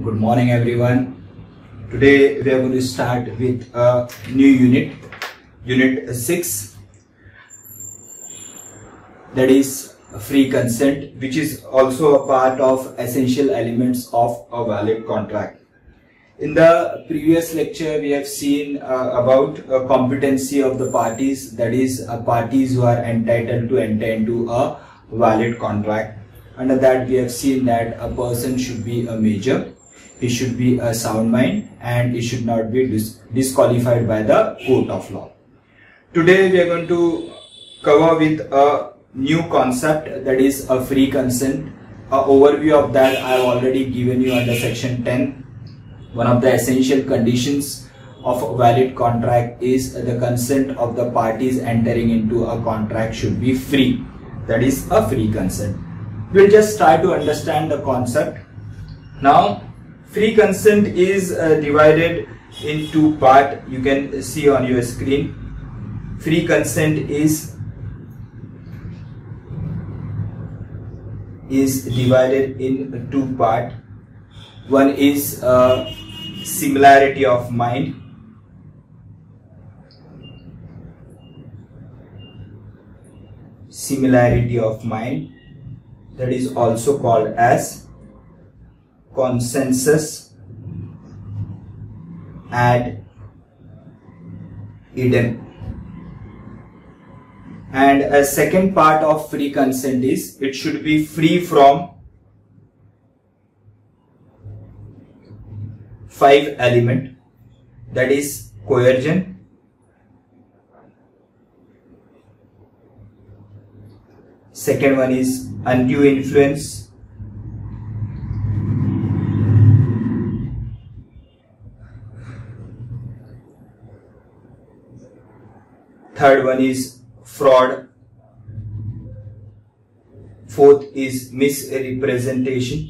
Good morning everyone. Today we are going to start with a new unit 6, that is free consent, which is also a part of essential elements of a valid contract. In the previous lecture we have seen about a competency of the parties, that is parties who are entitled to enter into a valid contract. Under that we have seen that a person should be a major, he should be a sound mind, and he should not be disqualified by the court of law. Today we are going to cover with a new concept, that is a free consent. An overview of that I have already given you under section 10. One of the essential conditions of a valid contract is the consent of the parties entering into a contract should be free, that is a free consent. We'll just try to understand the concept. Now, free consent is divided in two parts. You can see on your screen. Free consent is divided in two parts. One is similarity of mind. Similarity of mind, that is also called as consensus ad idem. And a second part of free consent is it should be free from 5 elements, that is coercion, second one is undue influence, third one is fraud, fourth is misrepresentation,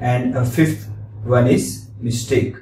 and a fifth one is mistake.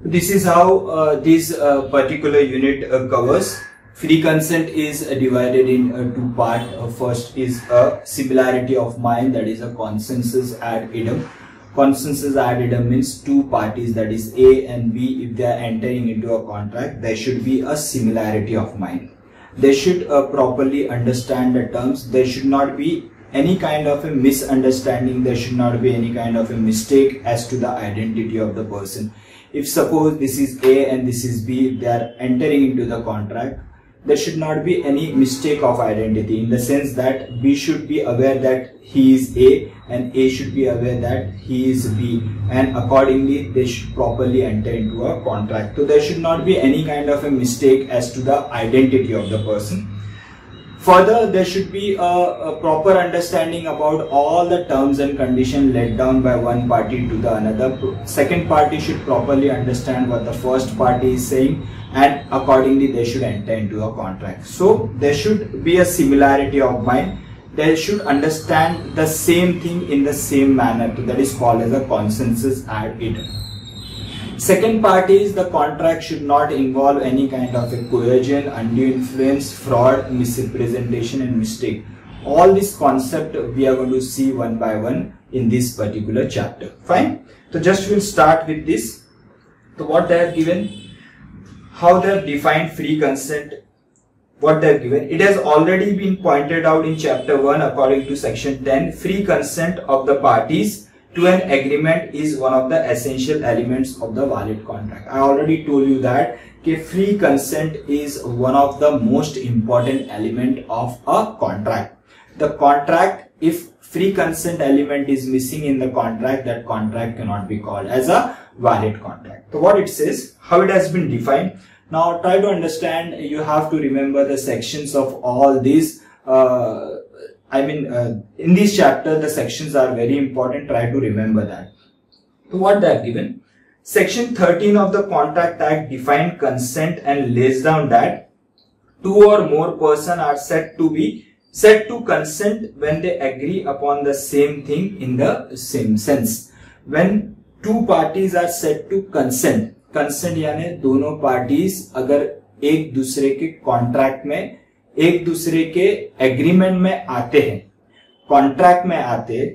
This is how this particular unit covers. Free consent is divided in two parts. First is a similarity of mind, that is a consensus ad idem. Consensus ad idem means two parties, that is A and B, if they are entering into a contract, there should be a similarity of mind. They should properly understand the terms. There should not be any kind of a misunderstanding. There should not be any kind of a mistake as to the identity of the person. If suppose this is A and this is B, they are entering into the contract, there should not be any mistake of identity, in the sense that B should be aware that he is A and A should be aware that he is B, and accordingly they should properly enter into a contract. So there should not be any kind of a mistake as to the identity of the person. Further, there should be a proper understanding about all the terms and conditions laid down by one party to the another. Second party should properly understand what the first party is saying, and accordingly they should enter into a contract. So there should be a similarity of mind. They should understand the same thing in the same manner. That is called as a consensus ad idem. Second part is the contract should not involve any kind of a coercion, undue influence, fraud, misrepresentation and mistake. All this concept we are going to see one by one in this particular chapter. Fine. So just we'll start with this. So what they have given, how they have defined free consent, what they have given. It has already been pointed out in chapter 1 according to section 10. Free consent of the parties to an agreement is one of the essential elements of the valid contract. I already told you that free consent is one of the most important element of a contract. The contract, if free consent element is missing in the contract, that contract cannot be called as a valid contract. So what it says, how it has been defined. Now try to understand, you have to remember the sections of all these in this chapter, the sections are very important. Try to remember that. So what they have given, Section 13 of the Contract Act defined consent and lays down that two or more person are said to consent when they agree upon the same thing in the same sense. When two parties are said to consent यानी दोनों parties अगर एक दूसरे के contract में, एक दूसरे के एग्रीमेंट में आते हैं, कॉन्ट्रैक्ट में आते,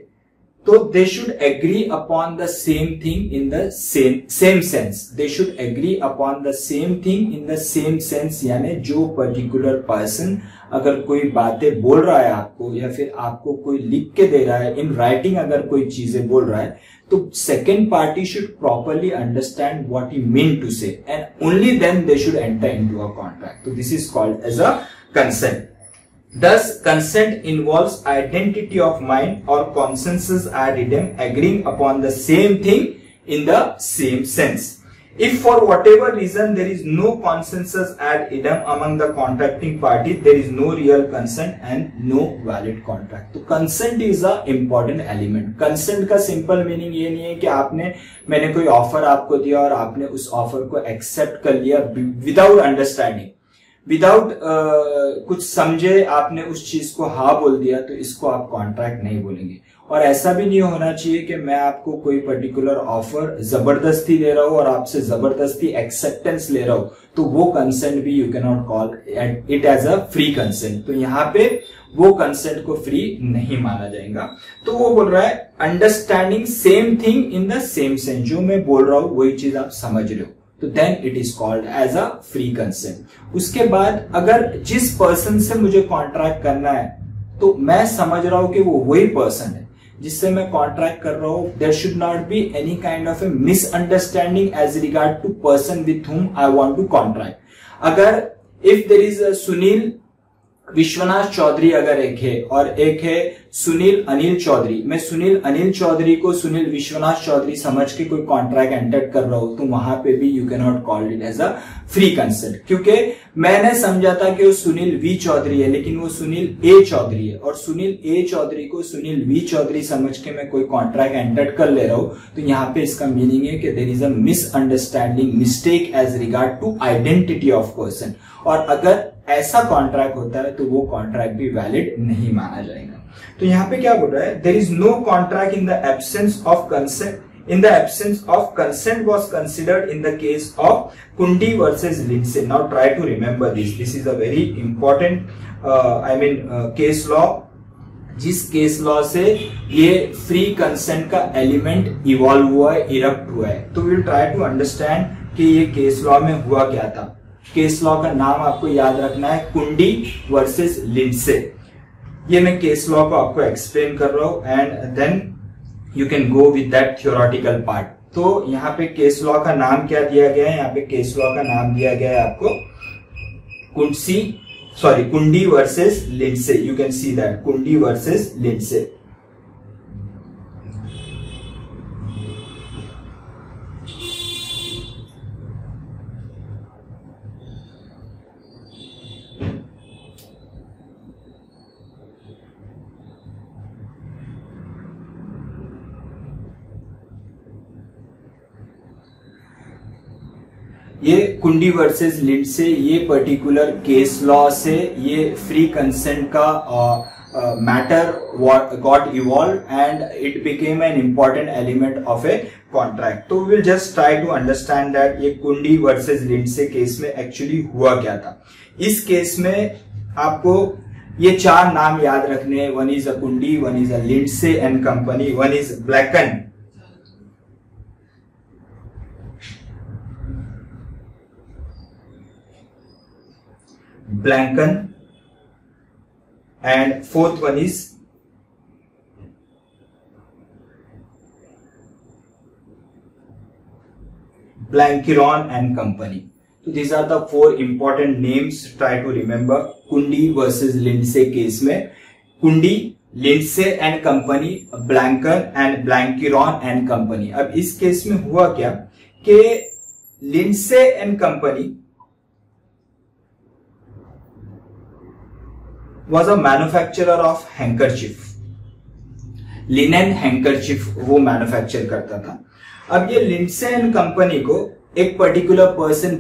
तो they should agree upon the same thing in the same sense. They should agree upon the same thing in the same sense यानी जो पर्टिकुलर पर्सन अगर कोई बातें बोल रहा है आपको, या फिर आपको कोई लिख के दे रहा है, इन राइटिंग अगर कोई चीजें बोल रहा है, तो second party should properly understand what he mean to say, and only then they should enter into a contract. तो this is called as a consent. Thus, consent involves identity of mind or consensus ad idem agreeing upon the same thing in the same sense. If for whatever reason there is no consensus ad idem among the contracting parties, there is no real consent and no valid contract. तो consent is a important element. Consent का simple meaning ये नहीं है कि मैंने कोई offer आपको दिया और आपने उस ऑफर को एक्सेप्ट कर लिया विदाउट अंडरस्टैंडिंग, विदाउट कुछ समझे आपने उस चीज को हाँ बोल दिया, तो इसको आप कॉन्ट्रैक्ट नहीं बोलेंगे. और ऐसा भी नहीं होना चाहिए कि मैं आपको कोई पर्टिकुलर ऑफर जबरदस्ती दे रहा हूं और आपसे जबरदस्ती एक्सेप्टेंस ले रहा हूं, तो वो कंसेंट भी you can not call it as a free consent. तो यहाँ पे वो कंसेंट को फ्री नहीं माना जाएगा. तो वो बोल रहा है understanding same thing in the same sense, जो मैं बोल रहा हूं वही चीज आप समझ रहे हो, तो then it is called as a free consent. उसके बाद अगर जिस पर्सन से मुझे कॉन्ट्रैक्ट करना है, तो मैं समझ रहा हूं कि वो वही पर्सन है जिससे मैं कॉन्ट्रैक्ट कर रहा हूं, there should not be any kind of a misunderstanding as regard to person with whom I want to contract. अगर if there is Sunil Vishwanath Chaudhary अगर एक है और एक है सुनील अनिल चौधरी, मैं सुनील अनिल चौधरी को सुनील विश्वनाथ चौधरी समझ के कोई कॉन्ट्रैक्ट एंटर कर रहा हूं, तो वहां पे भी you can not call it as a free consent, क्योंकि मैंने समझा था कि वो सुनील वी चौधरी है लेकिन वो सुनील ए चौधरी है, और सुनील ए चौधरी को सुनील वी चौधरी समझ के मैं कोई कॉन्ट्रैक्ट एंटर कर ले रहा हूं, तो यहाँ पे इसका मीनिंग है कि there is a misunderstanding, mistake as regard to identity of person. और अगर ऐसा कॉन्ट्रैक्ट होता है तो वो कॉन्ट्रैक्ट भी वैलिड नहीं माना जाएगा. तो यहाँ पे क्या बोल रहा है, there is no contract in the absence of consent, in the absence of consent was considered in the case of Kundi versus Lindsay. Now try to remember this. This is a very important case law, जिस case law से ये free consent का element involve हुआ है, erupt हुआ है. तो will try to understand कि ये केस लॉ में हुआ क्या था. केस लॉ का नाम आपको याद रखना है, कुंडी वर्सेस लिंडसे. ये मैं केस लॉ को आपको एक्सप्लेन कर रहा हूं and then you can go with that theoretical part. तो यहाँ पे केस लॉ का नाम क्या दिया गया है, यहाँ पे केस लॉ का नाम दिया गया है आपको Cundy versus Lindsay. You can see that Cundy versus Lindsay. ये कुंडी वर्सेस लिंडसे, ये पर्टिकुलर केस लॉ से ये फ्री कंसेंट का matter got evolve and it became an important element of a contract. तो will just try to understand that ये Cundy versus Lindsay case में actually हुआ क्या था. इस केस में आपको ये चार नाम याद रखने हैं. One is a Cundy, one is a Lindsay and company, one is Blenkarn, Blanken, and fourth one is Blankiron and company. So these are the four important names. Try to remember. Kundi versus Lindsay case में Kundi, Lindsay and company, Blanken and Blankiron and company. अब इस case में हुआ क्या कि Lindsay and company was a manufacturer of handkerchief, linen handkerchief वो manufacture करता था. अब ये लिंडसे एंड कंपनी को एक पर्टिकुलर पर्सन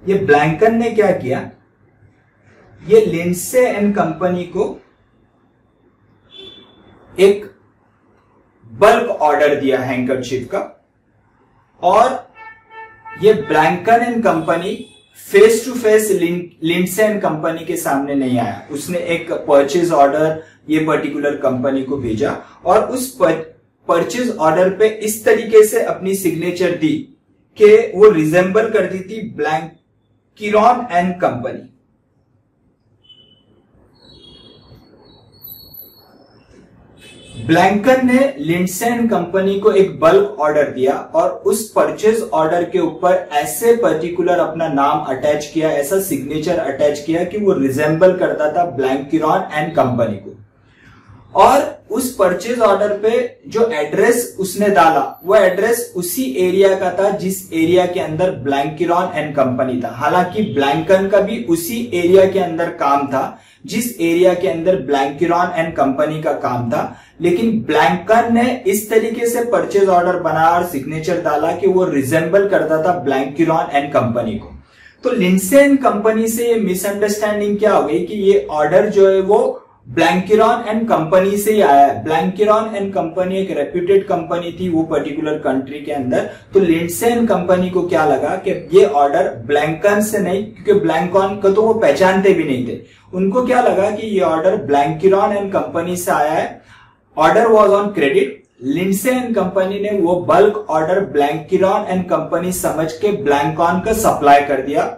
ये ब्लैंकन ने क्या किया, ये लिंडसे एंड कंपनी को एक बल्क ऑर्डर दिया हैंकरचीफ का, और ये Blenkarn and company face to face Lindsay and company के सामने नहीं आया। उसने एक परचेज ऑर्डर ये पर्टिकुलर कंपनी को भेजा और उस परचेज ऑर्डर पे इस तरीके से अपनी सिग्नेचर दी कि वो रिजेंबल करती थी ब्लैंकिरॉन एंड कंपनी। ब्लैंकन ने लिंडसे एंड कंपनी को एक बल्क ऑर्डर दिया और उस परचेज ऑर्डर के ऊपर ऐसे पर्टिकुलर अपना नाम अटैच किया, ऐसा सिग्नेचर अटैच किया कि वो रिजेंबल करता था ब्लैंकिरॉन एंड कंपनी को। और उस परचेज ऑर्डर पे जो एड्रेस उसने डाला वो एड्रेस उसी एरिया का था जिस एरिया के अंदर ब्लैंकिरॉन एंड कंपनी था। हालांकि ब्लैंकन का भी उसी एरिया के अंदर काम था जिस एरिया के अंदर ब्लैंकिरॉन एंड कंपनी का काम था, लेकिन ब्लैंकन ने इस तरीके से परचेज ऑर्डर बनाया और सिग्नेचर डाला कि वो रिजेंबल करता था ब्लैंकिरॉन एंड कंपनी को। तो लिंडसे एंड कंपनी से ये मिसअंडरस्टैंडिंग क्या हो गई कि ये ऑर्डर जो है वो ब्लैंकिरॉन एंड कंपनी से ही आया है। ब्लैंकिरॉन एंड कंपनी एक रेप्यूटेड कंपनी थी वो पर्टिकुलर कंट्री के अंदर। तो लिंडसे एंड कंपनी को क्या लगा कि ये ऑर्डर ब्लैंकन से नहीं, क्योंकि ब्लैंकन को तो वो पहचानते भी नहीं थे, उनको क्या लगा कि ये ऑर्डर ब्लैंकिरॉन एंड कंपनी से आया है। Order was on credit. Lindsay and company ने वो bulk order Blenkarn and company समझ के ब्लैंकॉन का सप्लाई कर दिया।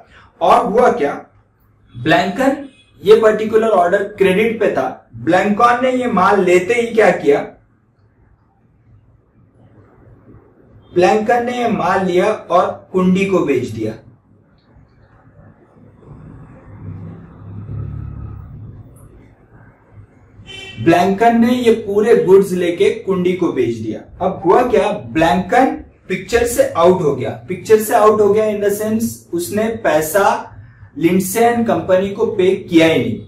और हुआ क्या, ब्लैंकन ये पर्टिकुलर ऑर्डर क्रेडिट पे था, ब्लैंकॉन ने ये माल लेते ही क्या किया, ब्लैंकन ने ये माल लिया और कुंडी को बेच दिया। ब्लैंकन ने ये पूरे गुड्स लेके कुंडी को बेच दिया। अब हुआ क्या, ब्लैंकन पिक्चर से आउट हो गया। पिक्चर से आउट हो गया इन द सेंस उसने पैसा लिंडसे एंड कंपनी को पे किया ही नहीं।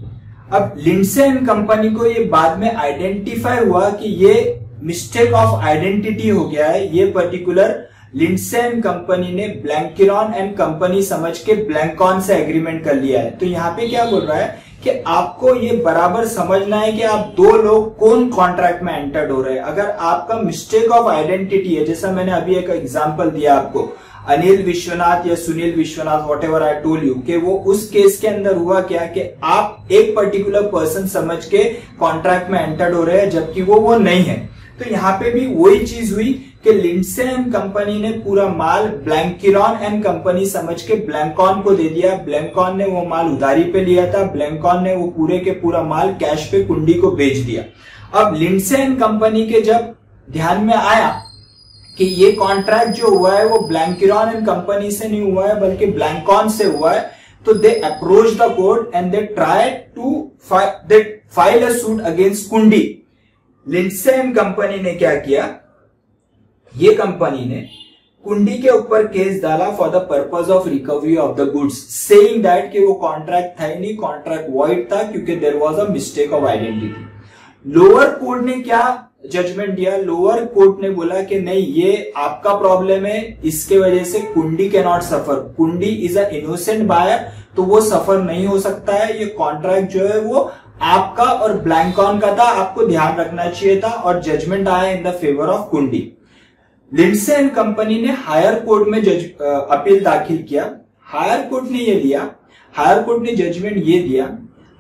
अब लिंडसे एंड कंपनी को ये बाद में आइडेंटिफाई हुआ कि ये मिस्टेक ऑफ आइडेंटिटी हो गया है, ये पर्टिकुलर लिंडसे एंड कंपनी ने ब्लैंकिरॉन एंड कंपनी समझ के ब्लैंकॉन से एग्रीमेंट कर लिया है। तो यहाँ पे क्या बोल रहा है कि आपको ये बराबर समझना है कि आप दो लोग कौन कॉन्ट्रैक्ट में एंटर्ड हो रहे हैं। अगर आपका मिस्टेक ऑफ आइडेंटिटी है, जैसा मैंने अभी एक एग्जांपल दिया आपको, अनिल विश्वनाथ या Sunil Vishwanath, what ever I told you, कि वो उस केस के अंदर हुआ क्या कि आप एक पर्टिकुलर पर्सन समझ के कॉन्ट्रैक्ट में एंटर्ड हो रहे हैं जबकि वो नहीं है। तो यहाँ पे भी वही चीज हुई कि लिंडसे एंड कंपनी ने पूरा माल ब्लैंकिरॉन एंड कंपनी समझ के ब्लैंकॉन को दे दिया। ब्लैंकॉन ने वो माल उधारी पे लिया था, ब्लैंकॉन ने वो पूरे के पूरा माल कैश पे कुंडी को बेच दिया। अब लिंडसे एंड कंपनी के जब ध्यान में आया कि ये कॉन्ट्रैक्ट जो हुआ है वो ब्लैंकिरॉन एंड कंपनी से नहीं हुआ है बल्कि ब्लैंकॉन से हुआ है, तो they approach the court and they try to file a suit against Cundy. Lindsay and company ने क्या किया, ये कंपनी ने कुंडी के ऊपर केस डाला for the purpose of recovery of the goods, saying that कि वो कॉन्ट्रैक्ट था ही नहीं, कॉन्ट्रैक्ट वॉइड था क्योंकि there was a mistake of identity. Lower court ने क्या जजमेंट दिया, लोअर कोर्ट ने बोला कि नहीं, ये आपका प्रॉब्लम है, इसके वजह से कुंडी कैन नॉट सफर, कुंडी इज अ इनोसेंट बायर, तो वो सफर नहीं हो सकता है। ये कॉन्ट्रैक्ट जो है वो आपका और ब्लैंकॉन का था, आपको ध्यान रखना चाहिए था, और जजमेंट आया in the favour of Cundy. Lindsay and company ने हायर कोर्ट में अपील दाखिल किया। हायर कोर्ट ने ये दिया, हायर कोर्ट ने जजमेंट ये दिया,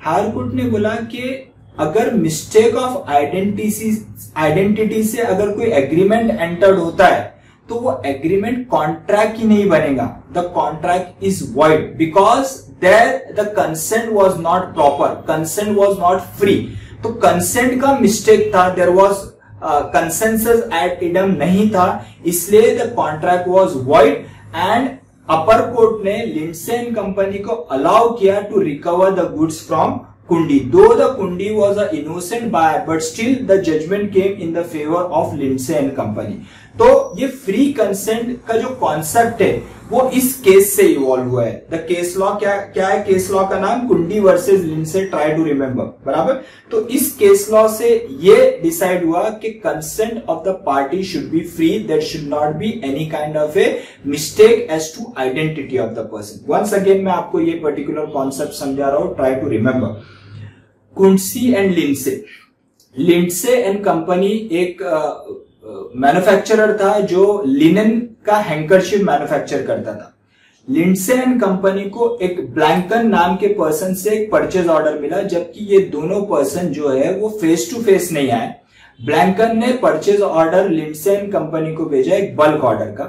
हायर कोर्ट ने बोला कि अगर मिस्टेक ऑफ आइडेंटिटी से अगर कोई एग्रीमेंट एंटर्ड होता है तो वो एग्रीमेंट कॉन्ट्रैक्ट ही नहीं बनेगा। The contract is void because there the consent was not proper, consent was not free. तो कंसेंट का मिस्टेक था, there was consensus ad idem नहीं था, इसलिए the contract was void and upper court ने लिंडसे एंड कंपनी को allow किया to recover the goods from Kundi. Though the Kundi was an innocent buyer, but still the judgment came in the favor of Lindsay and Company. तो ये free consent का जो concept है वो इस case से इवॉल्व हुआ है। द केस लॉ क्या है? केस लॉ का नाम Cundy versus Lindsay, try to remember, बराबर। तो इस केस लॉ से ये डिसाइड हुआ कि consent of the party should be free, there should not be any kind of a mistake as to identity of the person. Once again मैं आपको ये पर्टिकुलर कॉन्सेप्ट समझा रहा हूं, try to remember. Cundy and Lindsay, Lindsay and company एक manufacturer था जो linen का हैंकरशिप मैन्युफैक्चर करता था। लिंडसे एंड कंपनी को एक ब्लैंकन नाम के पर्सन से एक परचेज ऑर्डर मिला, जबकि ये दोनों पर्सन जो है वो फेस टू फेस नहीं आए। ब्लैंकन ने purchase order Lindsay and company को भेजा एक बल्क ऑर्डर का।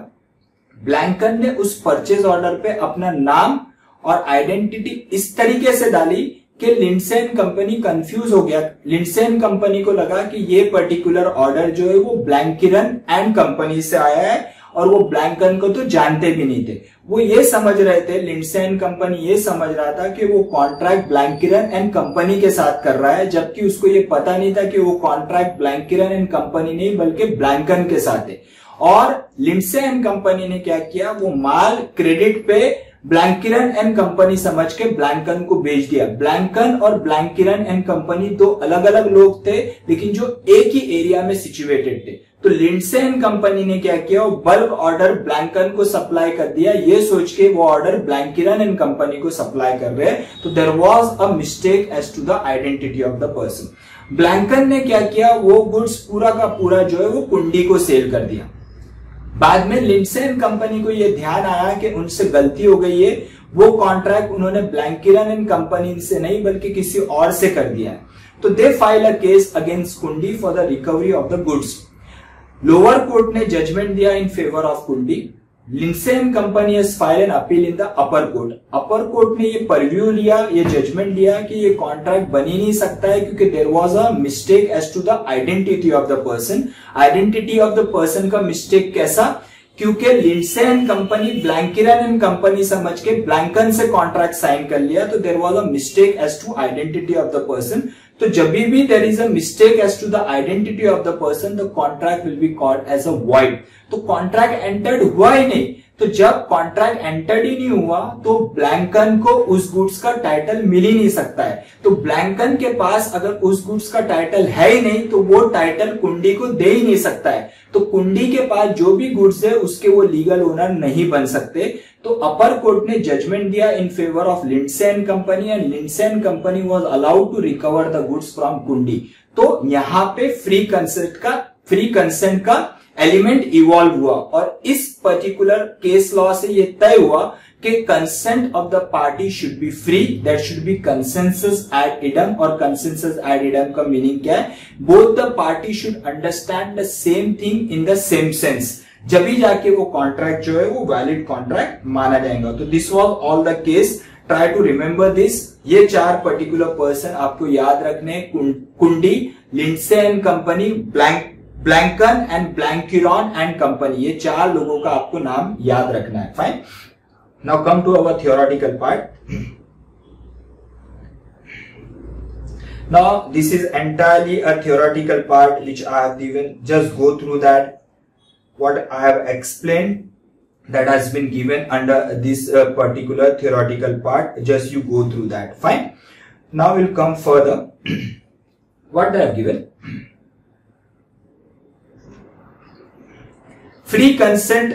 ब्लैंकन ने उस परचेज ऑर्डर पे अपना नाम और आइडेंटिटी इस तरीके से डाली कि लिंडसे एंड कंपनी कंफ्यूज हो गया। लिंडसे एंड कंपनी को लगा कि ये पर्टिकुलर ऑर्डर जो है वो ब्लैंकिरन एंड कंपनी से आया है और वो ब्लैंकन को तो जानते भी नहीं थे। वो ये समझ रहे थे, लिंडसे एंड कंपनी ये समझ रहा था कि वो कॉन्ट्रैक्ट ब्लैंकिरन एंड कंपनी के साथ कर रहा है, जबकि उसको ये पता नहीं था कि वो कॉन्ट्रैक्ट ब्लैंकिरन एंड कंपनी नहीं बल्कि ब्लैंकन के साथ है। और लिंडसे एंड कंपनी ने क्या किया, वो माल क्रेडिट पे ब्लैंकिरन एंड कंपनी समझ के ब्लैंकन को भेज दिया। ब्लैंकन और ब्लैंकिरन एंड कंपनी दो अलग अलग लोग थे, लेकिन जो एक ही एरिया में सिचुएटेड थे। तो लिंडसे एंड कंपनी ने क्या किया, वो बल्क ऑर्डर ब्लैंकन को सप्लाई कर दिया, ये सोच के वो ऑर्डर ब्लैंकिरन एंड कंपनी को सप्लाई कर रहे हैं। तो there was a mistake as to the identity of the person. Blenkarn ने क्या किया, वो गुड्स पूरा का पूरा जो है वो कुंडी को सेल कर दिया। बाद में लिंडसे एंड कंपनी को यह ध्यान आया कि उनसे गलती हो गई है, वो कॉन्ट्रैक्ट उन्होंने ब्लैंकिरन एंड कंपनी से नहीं बल्कि किसी और से कर दिया है। तो they file a case against Cundy for the recovery of the goods. Lower court ने जजमेंट दिया in favour of Cundy. Lindsay and company has file an appeal in the upper court. Upper court ने ये purview लिया, ये judgement दिया कि ये contract बन ही नहीं सकता है क्योंकि there was a mistake as to the identity of the person. Identity of the person का मिस्टेक कैसा, क्योंकि Lindsay and company Blenkiron and company समझ के ब्लैंकन से कॉन्ट्रैक्ट साइन कर लिया, तो there was a mistake as to identity of the person. तो जब भी there is a mistake as to the identity of the person, the contract will be called as a void. तो contract entered हुआ ही नहीं, तो जब contract entered ही नहीं हुआ तो ब्लैंकन को उस गुड्स का टाइटल मिल ही नहीं सकता है। तो ब्लैंकन के पास अगर उस गुड्स का टाइटल है ही नहीं तो वो टाइटल कुंडी को दे ही नहीं सकता है। तो कुंडी के पास जो भी गुड्स है उसके वो लीगल ओनर नहीं बन सकते। तो अपर कोर्ट ने जजमेंट दिया in favour of Lindsay and company and Lindsay and company was allowed to recover the goods from Cundy. तो यहां पे फ्री कंसेंट का एलिमेंट इवॉल्व हुआ और इस पर्टिकुलर केस लॉ से ये तय हुआ कि consent of the party should be free, that should be consensus ad idem. और कंसेंसस एड इडम का मीनिंग क्या है, both the party should understand the same thing in the same sense, जब ही जाके वो कॉन्ट्रैक्ट जो है वो वैलिड कॉन्ट्रैक्ट माना जाएगा। तो this was all the case, try to remember this. ये चार पर्टिकुलर पर्सन आपको याद रखने, Cundy, Lindsay and company, Blenkarn and Blenkiron and company, ये चार लोगों का आपको नाम याद रखना है। Fine, now come to our theoretical part. Now this is entirely a theoretical part which I have given. Just go through that what I have explained that has been given under this particular theoretical part. Just you go through that. Fine. Now we'll come further. What they have given. Free consent,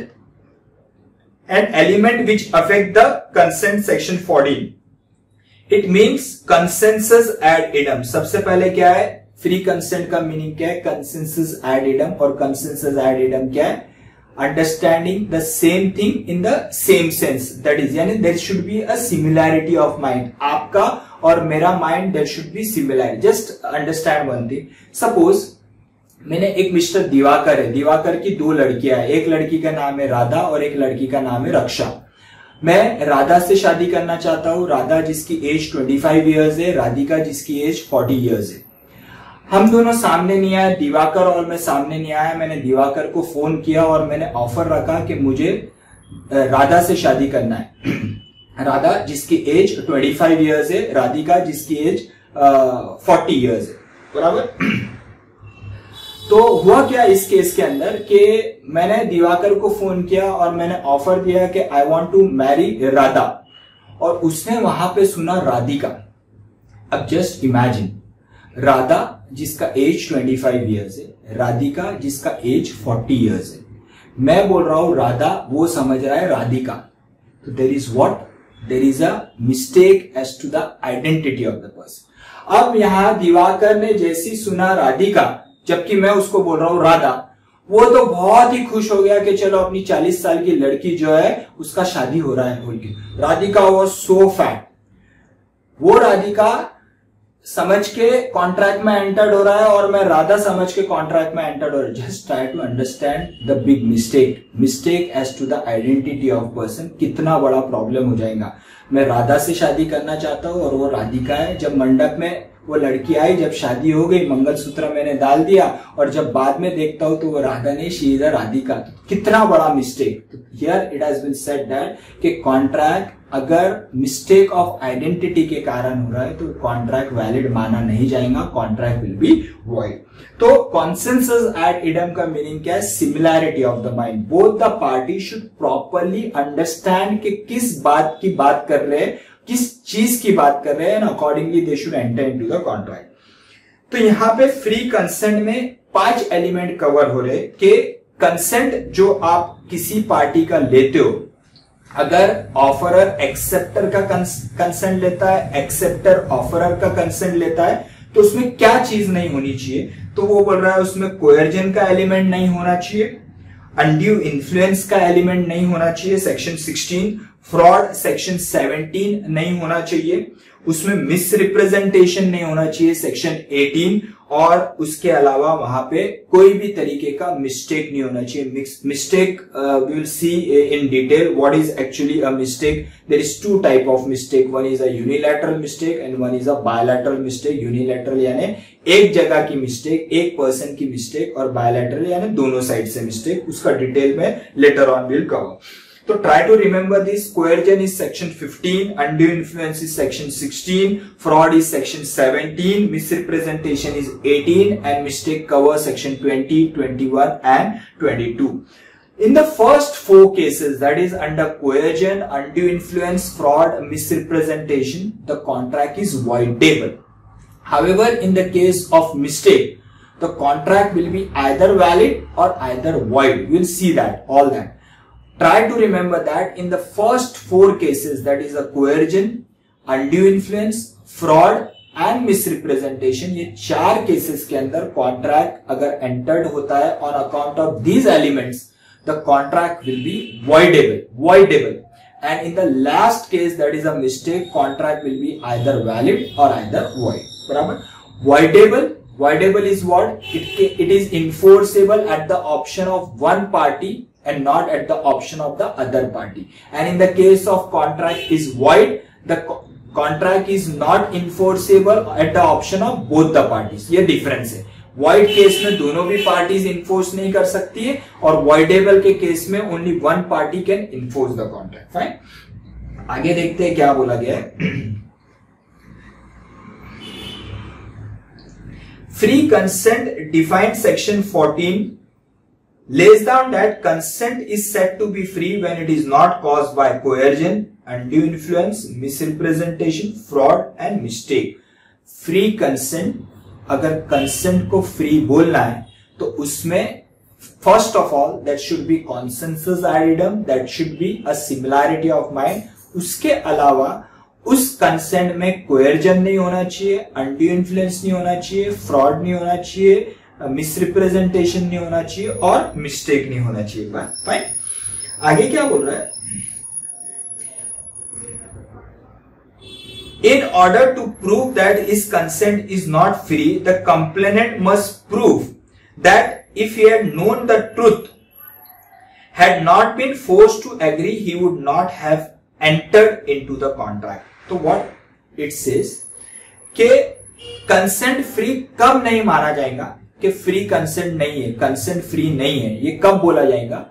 an element which affect the consent section 14. It means consensus ad idem. सबसे पहले क्या है, free consent का meaning क्या है, consensus ad idem। और consensus ad idem क्या है, understanding the same thing in the same sense, that is यानी there should be a similarity of mind. आपका और मेरा mind, there should be similarity. Just understand one thing, suppose मैंने एक mister Diwakar है, दिवाकर की दो लड़कियां हैं, एक लड़की का नाम है राधा और एक लड़की का नाम है रक्षा। मैं राधा से शादी करना चाहता हूं, राधा जिसकी एज 25 इयर्स है, राधिका जिसकी एज 40 इयर्स है। हम दोनों सामने नहीं आए, दिवाकर और मैं सामने नहीं आया। मैंने दिवाकर को फोन किया और मैंने ऑफर रखा कि मुझे राधा से शादी करना है। राधा जिसकी एज 25 इयर्स है, राधिका जिसकी एज 40 इयर्स है, बराबर। तो हुआ क्या इस केस के अंदर कि मैंने दिवाकर को फोन किया और मैंने ऑफर दिया कि I want to marry Radha, और उसने वहां पे सुना राधिका। अब जस्ट इमेजिन, राधा जिसका एज 25 इयर्स है, राधिका जिसका एज 40 इयर्स है। मैं बोल रहा हूं राधा, वो समझ रहा है राधिका। तो there is what, there is a mistake as to the identity of the person. अब यहां दिवाकर ने जैसी सुना राधिका, जबकि मैं उसको बोल रहा हूं राधा, वो तो बहुत ही खुश हो गया कि चलो अपनी 40 साल की लड़की जो है उसका शादी हो रहा है बोल के। राधिका वाज सो फैट, वो राधिका समझ के कॉन्ट्रैक्ट में एंटर्ड हो रहा है और मैं राधा समझ के कॉन्ट्रैक्ट में एंटर्ड हो रहा है। Just try to understand the big mistake as to the identity of person, कितना बड़ा प्रॉब्लम हो जाएगा। मैं राधा से शादी करना चाहता हूं और वो राधिका है। जब मंडप में वो लड़की आई, जब शादी हो गई, मंगलसूत्र मैंने डाल दिया और जब बाद में देखता हूं तो वो राधा नहीं, शी इज अ राधिका। कितना बड़ा mistake. Here it has been said that कि कॉन्ट्रैक्ट अगर मिस्टेक ऑफ आइडेंटिटी के कारण हो रहा है तो कॉन्ट्रैक्ट वैलिड माना नहीं जाएगा, कॉन्ट्रैक्ट विल बी वॉइड। तो कॉन्सेंसस एट इडम का मीनिंग क्या है? Similarity of the mind. Both the party should properly understand कि किस बात की बात कर रहे हैं, किस चीज की बात कर रहे हैं, and accordingly they should enter into the contract. तो यहां पे फ्री कंसेंट में 5 एलिमेंट कवर हो रहे कि कंसेंट जो आप किसी पार्टी का लेते हो, अगर ऑफरर एक्सेप्टर का कंसेंट लेता है, एक्सेप्टर ऑफरर का कंसेंट लेता है, तो उसमें क्या चीज नहीं होनी चाहिए? तो वो बोल रहा है उसमें कोयर्जन का एलिमेंट नहीं होना चाहिए, अनड्यू इन्फ्लुएंस का एलिमेंट नहीं होना चाहिए सेक्शन 16, फ्रॉड सेक्शन 17 नहीं होना चाहिए, उसमें मिस रिप्रेजेंटेशन नहीं होना चाहिए सेक्शन 18, और उसके अलावा वहां पे कोई भी तरीके का मिस्टेक नहीं होना चाहिए। Mistake we will see in detail what is actually a mistake. There is 2 type of mistake, one is a unilateral mistake and one is a bilateral mistake. Unilateral यानी एक जगह की मिस्टेक, एक पर्सन की mistake, और bilateral यानी दोनों side से मिस्टेक। उसका डिटेल में later on will cover. So try to remember this. Coercion is section 15, undue influence is section 16, fraud is section 17, misrepresentation is 18, and mistake covers section 20, 21 and 22. In the first 4 cases, that is under coercion, undue influence, fraud, misrepresentation, the contract is voidable. However, in the case of mistake, the contract will be either valid or either void. We'll see that, all that. Try to remember that in the first 4 cases, that is a coercion, undue influence, fraud and misrepresentation, ये 4 cases के अंदर contract अगर entered होता है on account of these elements, the contract will be voidable. And in the last case, that is a mistake, contract will be either valid or either void. बराबर? Voidable is what? It is enforceable at the option of one party and not at the option of the other party. And in the case of contract is void, the contract is not enforceable at the option of both the parties. ये difference है। void case में दोनों भी parties enforce नहीं कर सकती है, और voidable के केस में only one party can enforce the contract. Fine? आगे देखते हैं क्या बोला गया है। Free consent defined section 14 lays down that consent is said to be free when it is not caused by coercion, undue influence, misrepresentation, fraud and mistake. Free consent, अगर consent को free बोलना है तो उसमें first of all that should be consensus item, that should be a similarity of mind. उसके अलावा उस consent में कोयर्जन नहीं होना चाहिए, अनड्यू इन्फ्लुएंस नहीं होना चाहिए, फ्रॉड नहीं होना चाहिए, मिसरिप्रेजेंटेशन नहीं होना चाहिए और मिस्टेक नहीं होना चाहिए। बात फाइन। आगे क्या बोल रहा है? In order to prove that his consent is not free, the complainant must prove that if he had known the truth, had not been forced to agree, he would not have entered into the contract. तो what it says कि consent free कब नहीं माना जाएगा कि free consent नहीं है, consent free नहीं है। ये कब बोला जाएगा?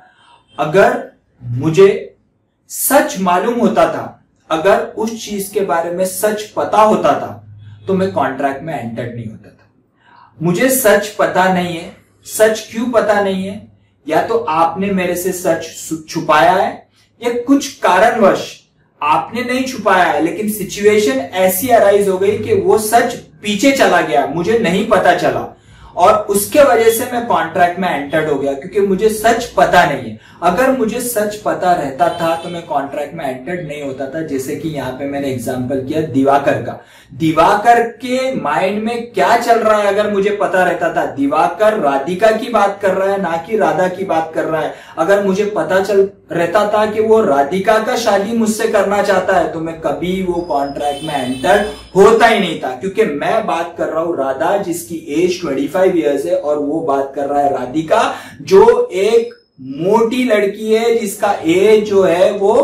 अगर मुझे सच मालूम होता था, अगर उस चीज के बारे में सच पता होता था तो मैं कॉन्ट्रैक्ट में एंटर नहीं होता था। मुझे सच पता नहीं है, सच क्यों पता नहीं है, या तो आपने मेरे से सच छुपाया है, या कुछ कारणवश आपने नहीं छुपाया है लेकिन सिचुएशन ऐसी अराइज हो गई कि वो सच पीछे चला गया, मुझे नहीं पता चला और उसके वजह से मैं कॉन्ट्रैक्ट में एंटर्ड हो गया क्योंकि मुझे सच पता नहीं है। अगर मुझे सच पता रहता था तो मैं कॉन्ट्रैक्ट में एंटर्ड नहीं होता था। जैसे कि यहाँ पे मैंने एग्जांपल किया दिवाकर का, दिवाकर के माइंड में क्या चल रहा है अगर मुझे पता रहता था, दिवाकर राधिका की बात कर रहा है ना कि राधा की बात कर रहा है। अगर मुझे पता चल रहता था कि वो राधिका का शादी मुझसे करना चाहता है तो मैं कभी वो कॉन्ट्रैक्ट में एंटर होता ही नहीं था, क्योंकि मैं बात कर रहा हूं राधा जिसकी एज 25 इयर्स है और वो बात कर रहा है राधिका जो एक मोटी लड़की है जिसका एज जो है वो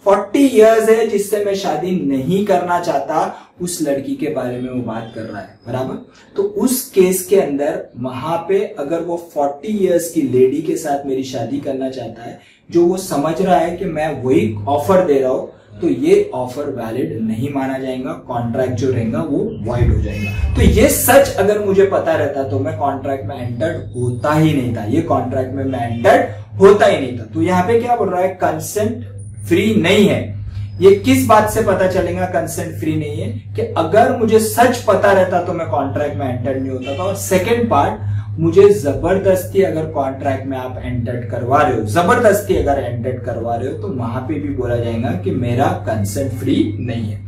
40 इयर्स है, जिससे मैं शादी नहीं करना चाहता। उस लड़की के बारे में वो बात कर रहा है, बराबर। तो उस केस के अंदर वहां पे अगर वो 40 इयर्स की लेडी के साथ मेरी शादी करना चाहता है, जो वो समझ रहा है कि मैं वही ऑफर दे रहा हूं, तो ये ऑफर वैलिड नहीं माना जाएगा, कॉन्ट्रैक्ट जो रहेगा वो वॉइड हो जाएगा। तो ये सच अगर मुझे पता रहता तो मैं कॉन्ट्रैक्ट में एंटर्ड होता ही नहीं था, ये कॉन्ट्रैक्ट में मैं एंटर्ड होता ही नहीं था। तो यहाँ पे क्या बोल रहा है, कंसेंट फ्री नहीं है। ये किस बात से पता चलेगा कंसेंट फ्री नहीं है, कि अगर मुझे सच पता रहता तो मैं कॉन्ट्रैक्ट में एंटर्ड नहीं होता था। और सेकेंड पार्ट, मुझे जबरदस्ती अगर कॉन्ट्रैक्ट में आप एंटर्ड करवा रहे हो, जबरदस्ती अगर एंटर्ड करवा रहे हो, तो वहां पे भी बोला जाएगा कि मेरा कंसेंट फ्री नहीं है।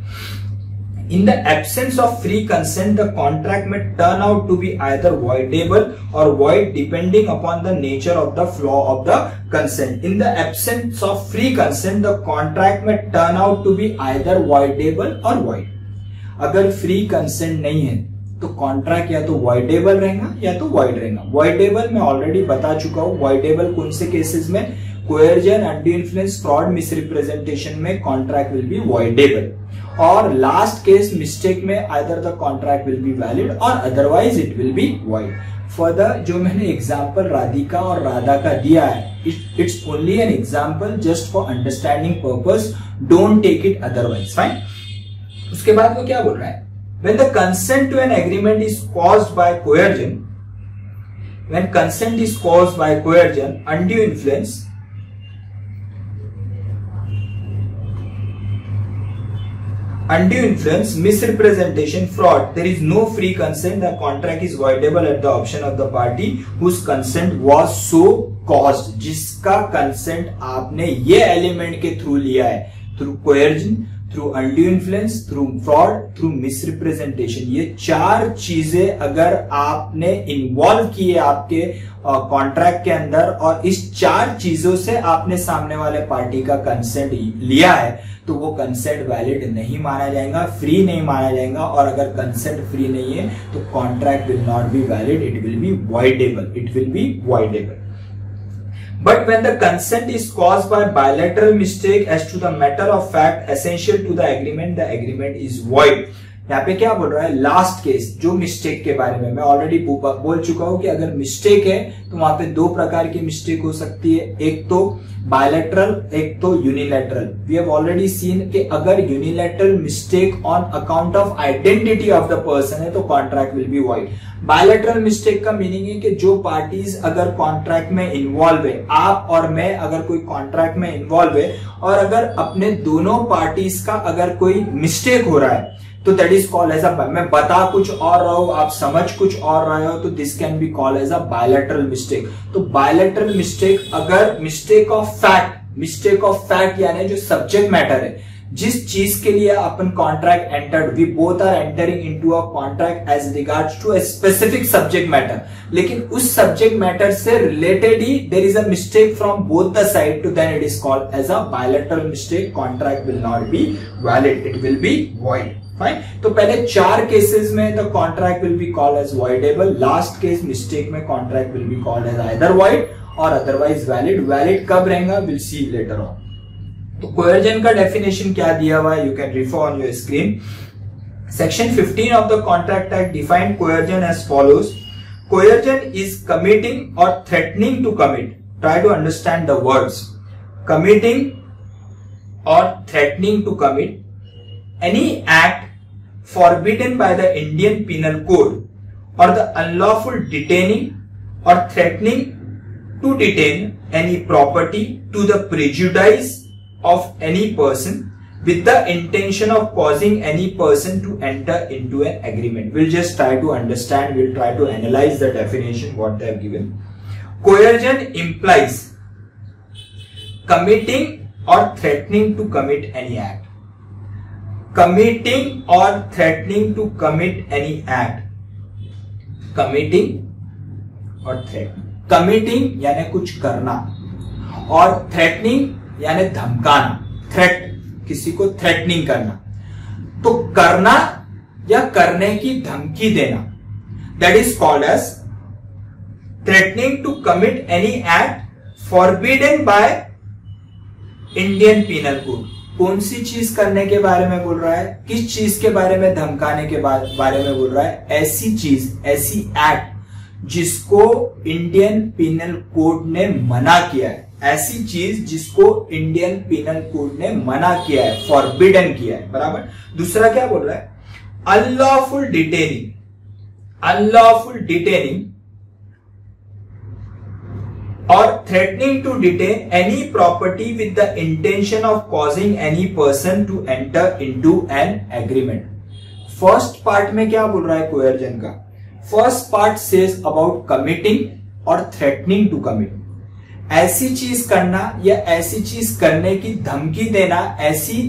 In the absence of free consent, the contract may turn out to be either voidable or void depending upon the nature of the flaw of the consent. In the absence of free consent, the contract may turn out to be either voidable or void. अगर free consent नहीं है तो contract या तो voidable रहेगा या तो void रहेगा। वॉइडेबल मैं ऑलरेडी बता चुका हूं, वॉइडेबल कौन से केसेस में, coercion, undue influence, fraud, misrepresentation में कॉन्ट्रैक्ट विल बी वॉइडेबल। और लास्ट केस मिस्टेक में either the contract will be valid और otherwise it will be void. Further जो मैंने एग्जांपल राधिका और राधा का दिया है, it's only an example just for understanding purpose, don't take it otherwise, fine. उसके बाद वो क्या बोल रहा है, when the consent to an agreement is caused by coercion, when consent is caused by coercion, undue influence, misrepresentation, fraud, there is no free consent, the contract is voidable at the option of the party whose consent was so caused, जिसका consent आपने ये element के through लिया है, through coercion, through undue influence, through fraud, through misrepresentation. ये चार चीजें अगर आपने इन्वॉल्व की है आपके कॉन्ट्रैक्ट के अंदर और इस चार चीजों से आपने सामने वाले पार्टी का कंसेंट लिया है, तो वो कंसेंट वैलिड नहीं माना जाएगा, फ्री नहीं माना जाएगा। और अगर कंसेंट फ्री नहीं है तो contract will not be valid, it will be voidable, it will be voidable. But when the consent is caused by bilateral mistake as to the matter of fact essential to the agreement is void. यहाँ पे क्या बोल रहा है, last case जो mistake के बारे में मैं ऑलरेडी बोल चुका हूं कि अगर मिस्टेक है तो वहां पे दो प्रकार की मिस्टेक हो सकती है, एक तो बायलैटरल, एक तो unilateral. We have already seen कि अगर unilateral mistake on account of identity of the person है तो contract will be void. Bilateral mistake का मीनिंग है कि जो पार्टीज अगर कॉन्ट्रैक्ट में इन्वॉल्व है, आप और मैं अगर कोई कॉन्ट्रैक्ट में इन्वॉल्व है और अगर अपने दोनों पार्टीज का अगर कोई मिस्टेक हो रहा है तो that is called as a, मैं बता कुछ और रहा हूं, आप समझ कुछ और रहे हो, तो this can be called as a bilateral mistake. तो बायलैटरल मिस्टेक अगर मिस्टेक ऑफ फैक्ट यानी जो सब्जेक्ट मैटर है, जिस चीज के लिए अपन contract entered, we both are entering into a contract as regards to a specific subject matter, लेकिन उस सब्जेक्ट मैटर से रिलेटेड ही there is a mistake from both the side, to then it is called as a bilateral mistake. Contract will not be valid, it will be void. Fine, तो पहले चार cases में the contract will be called as voidable, last case mistake में contract will be called as either void और otherwise valid. Valid कब रहेगा, will see later on. तो कोएर्जन का डेफिनेशन क्या दिया हुआ है, you can refer on your screen. Section 15 of the contract act define coercion as follows, coercion is committing और threatening to commit, try to understand the words, committing और threatening to commit any act forbidden by the Indian Penal Code or the unlawful detaining, or threatening to detain any property to the prejudice of any person with the intention of causing any person to enter into an agreement. We'll just try to understand, we'll try to analyze the definition what they have given. Coercion implies committing or threatening to commit any act. Committing or threatening to commit any act. Committing और threatening. Committing यानी कुछ करना और threatening यानी धमकाना. Threat, किसी को threatening करना. तो करना या करने की धमकी देना, that is called as threatening to commit any act forbidden by Indian Penal Code. कौन सी चीज करने के बारे में बोल रहा है, किस चीज के बारे में धमकाने के बारे में बोल रहा है? ऐसी चीज, ऐसी एक्ट जिसको इंडियन पीनल कोड ने मना किया है. ऐसी चीज जिसको इंडियन पीनल कोड ने मना किया है, फॉरबिडन किया है. बराबर. दूसरा क्या बोल रहा है? Unlawful detaining. Unlawful detaining or threatening to detain any property with the intention of causing any person to enter into an agreement. First part में क्या बोल रहा है कोयर्जन का? First part says about committing और थ्रेटनिंग टू कमिट. ऐसी चीज करना या ऐसी चीज करने की धमकी देना, ऐसी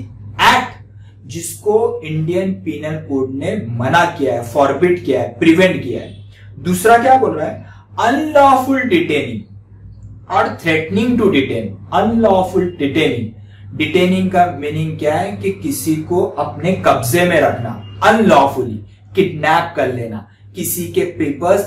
एक्ट जिसको इंडियन पीनल कोड ने मना किया है, फॉरबिड किया है, प्रिवेंट किया है. दूसरा क्या बोल रहा है? अनलॉफुल डिटेनिंग और threatening to detain. Unlawful detaining, detaining का मीनिंग क्या है? कि किसी को अपने कब्जे में रखना. अनलॉफुली किडनैप कर लेना, किसी के पेपर्स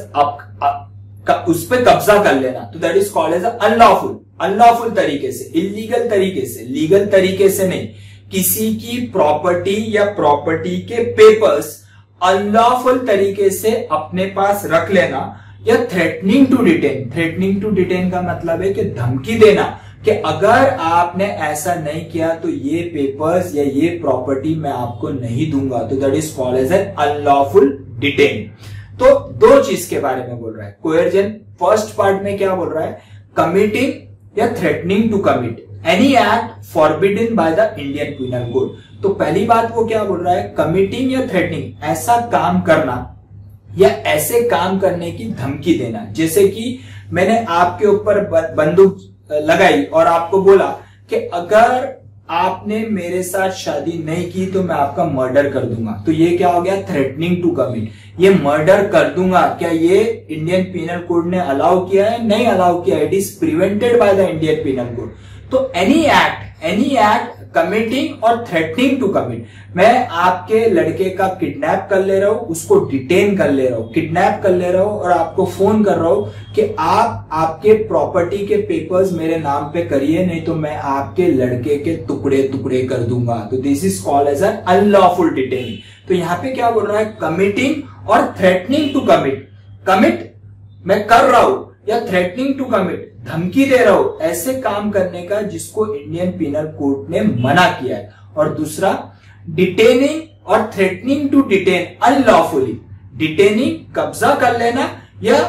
उस पर कब्जा कर लेना. तो that is called as unlawful. Unlawful तरीके से, इलीगल तरीके से, लीगल तरीके से नहीं. किसी की प्रॉपर्टी या प्रॉपर्टी के पेपर्स अनलॉफुल तरीके से अपने पास रख लेना. या threatening to detain. Threatening to detain का मतलब है कि धमकी देना कि अगर आपने ऐसा नहीं किया तो ये पेपर्स या ये प्रॉपर्टी मैं आपको नहीं दूंगा. तो that is called as an unlawful detain. तो दो चीज के बारे में बोल रहा है कोयर्जन. फर्स्ट पार्ट में क्या बोल रहा है? कमिटिंग या threatening to commit any act forbidden by the Indian Penal Code. तो पहली बात वो क्या बोल रहा है? कमिटिंग या थ्रेटनिंग, ऐसा काम करना या ऐसे काम करने की धमकी देना. जैसे कि मैंने आपके ऊपर बंदूक लगाई और आपको बोला कि अगर आपने मेरे साथ शादी नहीं की तो मैं आपका मर्डर कर दूंगा. तो ये क्या हो गया? Threatening to commit. ये मर्डर कर दूंगा, क्या ये इंडियन पीनल कोड ने अलाउ किया है? नहीं अलाउ किया. It is prevented by the Indian Penal Code. तो एनी एक्ट कमिटिंग और थ्रेटनिंग टू कमिट. मैं आपके लड़के का किडनैप कर ले रहा हूं, उसको डिटेन कर ले रहा हूं, किडनैप कर ले रहा हूं और आपको फोन कर रहा हूं कि आप आपके प्रॉपर्टी के पेपर्स मेरे नाम पे करिए, नहीं तो मैं आपके लड़के के टुकड़े टुकड़े कर दूंगा. तो this is called as an unlawful detaining. तो यहां पे क्या बोल रहा है? कमिटिंग और थ्रेटनिंग टू कमिट. कमिट मैं कर रहा हूं या थ्रेटनिंग टू कमिट धमकी दे रहा हूं ऐसे काम करने का जिसको इंडियन पीनल कोड ने मना किया है. और दूसरा डिटेनिंग और threatening to detain unlawfully. Detaining कब्जा कर लेना या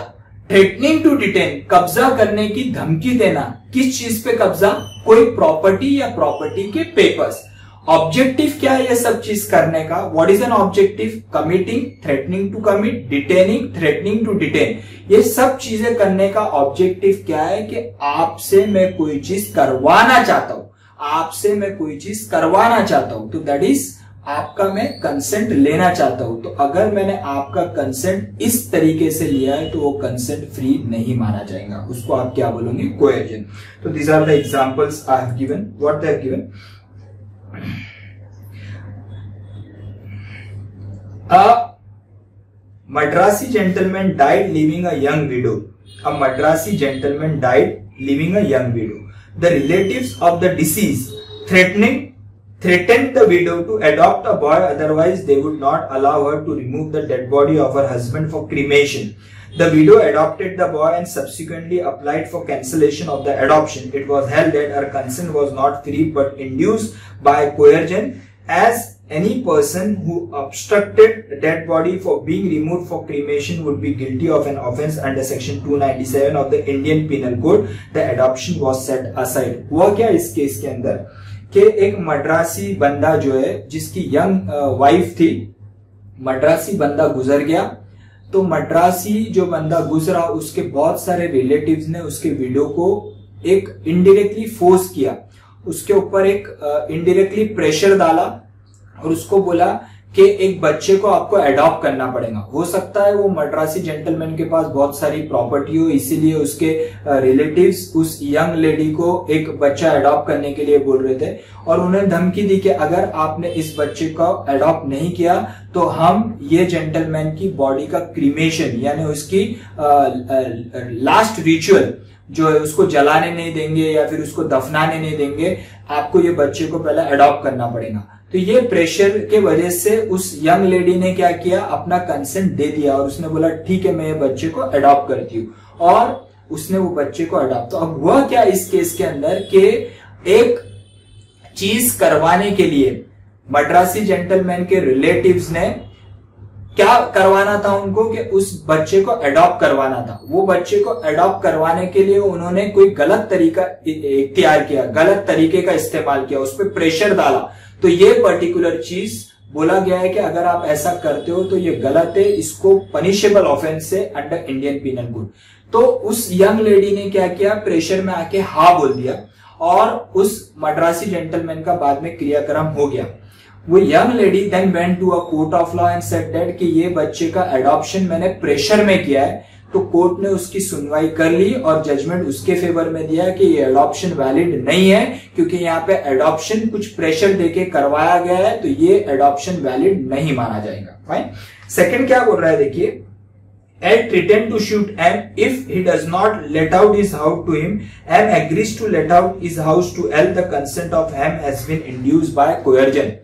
थ्रेटनिंग टू डिटेन कब्जा करने की धमकी देना. किस चीज पे कब्जा? कोई प्रॉपर्टी या प्रॉपर्टी के पेपर्स. ऑब्जेक्टिव क्या है ये सब चीज करने का? What is an objective? Committing, threatening to commit, detaining, threatening to detain. ये सब चीजें करने का ऑब्जेक्टिव क्या है? कि आपसे मैं कोई चीज करवाना चाहता हूं, आपसे मैं कोई चीज करवाना चाहता हूं. तो दैट इज आपका मैं कंसेंट लेना चाहता हूं. तो अगर मैंने आपका कंसेंट इस तरीके से लिया है तो वो कंसेंट फ्री नहीं माना जाएगा. उसको आप क्या बोलोगे? कोएर्जन. तो these are the examples I have given. What they have given? A Madrasi gentleman died leaving a young widow. A Madrasi gentleman died leaving a young widow. The relatives of the deceased threatened the widow to adopt a boy, otherwise they would not allow her to remove the dead body of her husband for cremation. The widow adopted the boy and subsequently applied for cancellation of the adoption. It was held that her consent was not free but induced by coercion, as any person who obstructed dead body for being removed for cremation would be guilty of an offense under section 297 of the Indian Penal Code. The adoption was set aside. हुआ क्या इस case के अंदर कि एक मद्रासी बंदा जो है जिसकी यंग वाइफ थी, मद्रासी बंदा गुजर गया, तो मद्रासी जो बंदा गुजरा उसके बहुत सारे रिलेटिव्स ने उसके विडो को एक इनडायरेक्टली फोर्स किया, उसके ऊपर एक इनडायरेक्टली प्रेशर डाला और उसको बोला कि एक बच्चे को आपको अडॉप्ट करना पड़ेगा। हो सकता है वो मद्रासी जेंटलमैन के पास बहुत सारी प्रॉपर्टी हो, इसीलिए उसके रिलेटिव्स उस यंग लेडी को एक बच्चा अडॉप्ट करने के लिए बोल रहे थे और उन्हें धमकी दी कि अगर आपने इस बच्चे को अडॉप्ट नहीं किया तो हम ये जेंटलमैन की बॉडी का क्रीमेशन यानी उसकी लास्ट रिचुअल जो है उसको जलाने नहीं देंगे या फिर उसको दफनाने नहीं देंगे, आपको ये बच्चे को पहले अडॉप्ट करना पड़ेगा। तो ये प्रेशर के वजह से उस यंग लेडी ने क्या किया, अपना कंसेंट दे दिया और उसने बोला ठीक है मैं ये बच्चे को अडॉप्ट करती हूँ और उसने वो बच्चे को अडॉप्ट। तो अब हुआ क्या इस केस के अंदर कि एक चीज करवाने के लिए मद्रासी जेंटलमैन के रिलेटिव्स ने क्या करवाना था उनको कि उस बच्चे को अडॉप्ट करवाना था। वो बच्चे को अडॉप्ट करवाने के लिए उन्होंने कोई गलत तरीका इख्तियार किया, गलत तरीके का इस्तेमाल किया, उस पर प्रेशर डाला। तो ये पर्टिकुलर चीज बोला गया है कि अगर आप ऐसा करते हो तो ये गलत है, इसको पनिशेबल ऑफेंस है अंडर इंडियन पीनल कोड। तो उस यंग लेडी ने क्या किया, प्रेशर में आके हाँ बोल दिया और उस मद्रासी जेंटलमैन का बाद में क्रियाक्रम हो गया। वो young lady then went to a court of law and said that कि ये बच्चे का अडॉप्शन मैंने प्रेशर में किया है। तो कोर्ट ने उसकी सुनवाई कर ली और जजमेंट उसके फेवर में दिया कि ये अडॉप्शन वैलिड नहीं है क्योंकि यहाँ पे अडॉप्शन कुछ प्रेशर देके करवाया गया है, तो ये अडॉप्शन वैलिड नहीं माना जाएगा। फाइन। सेकंड क्या बोल रहा है देखिए, L threatened to shoot M if he does not let out his house to him. M agrees to let out his house to L. The consent of M has been induced by coercion.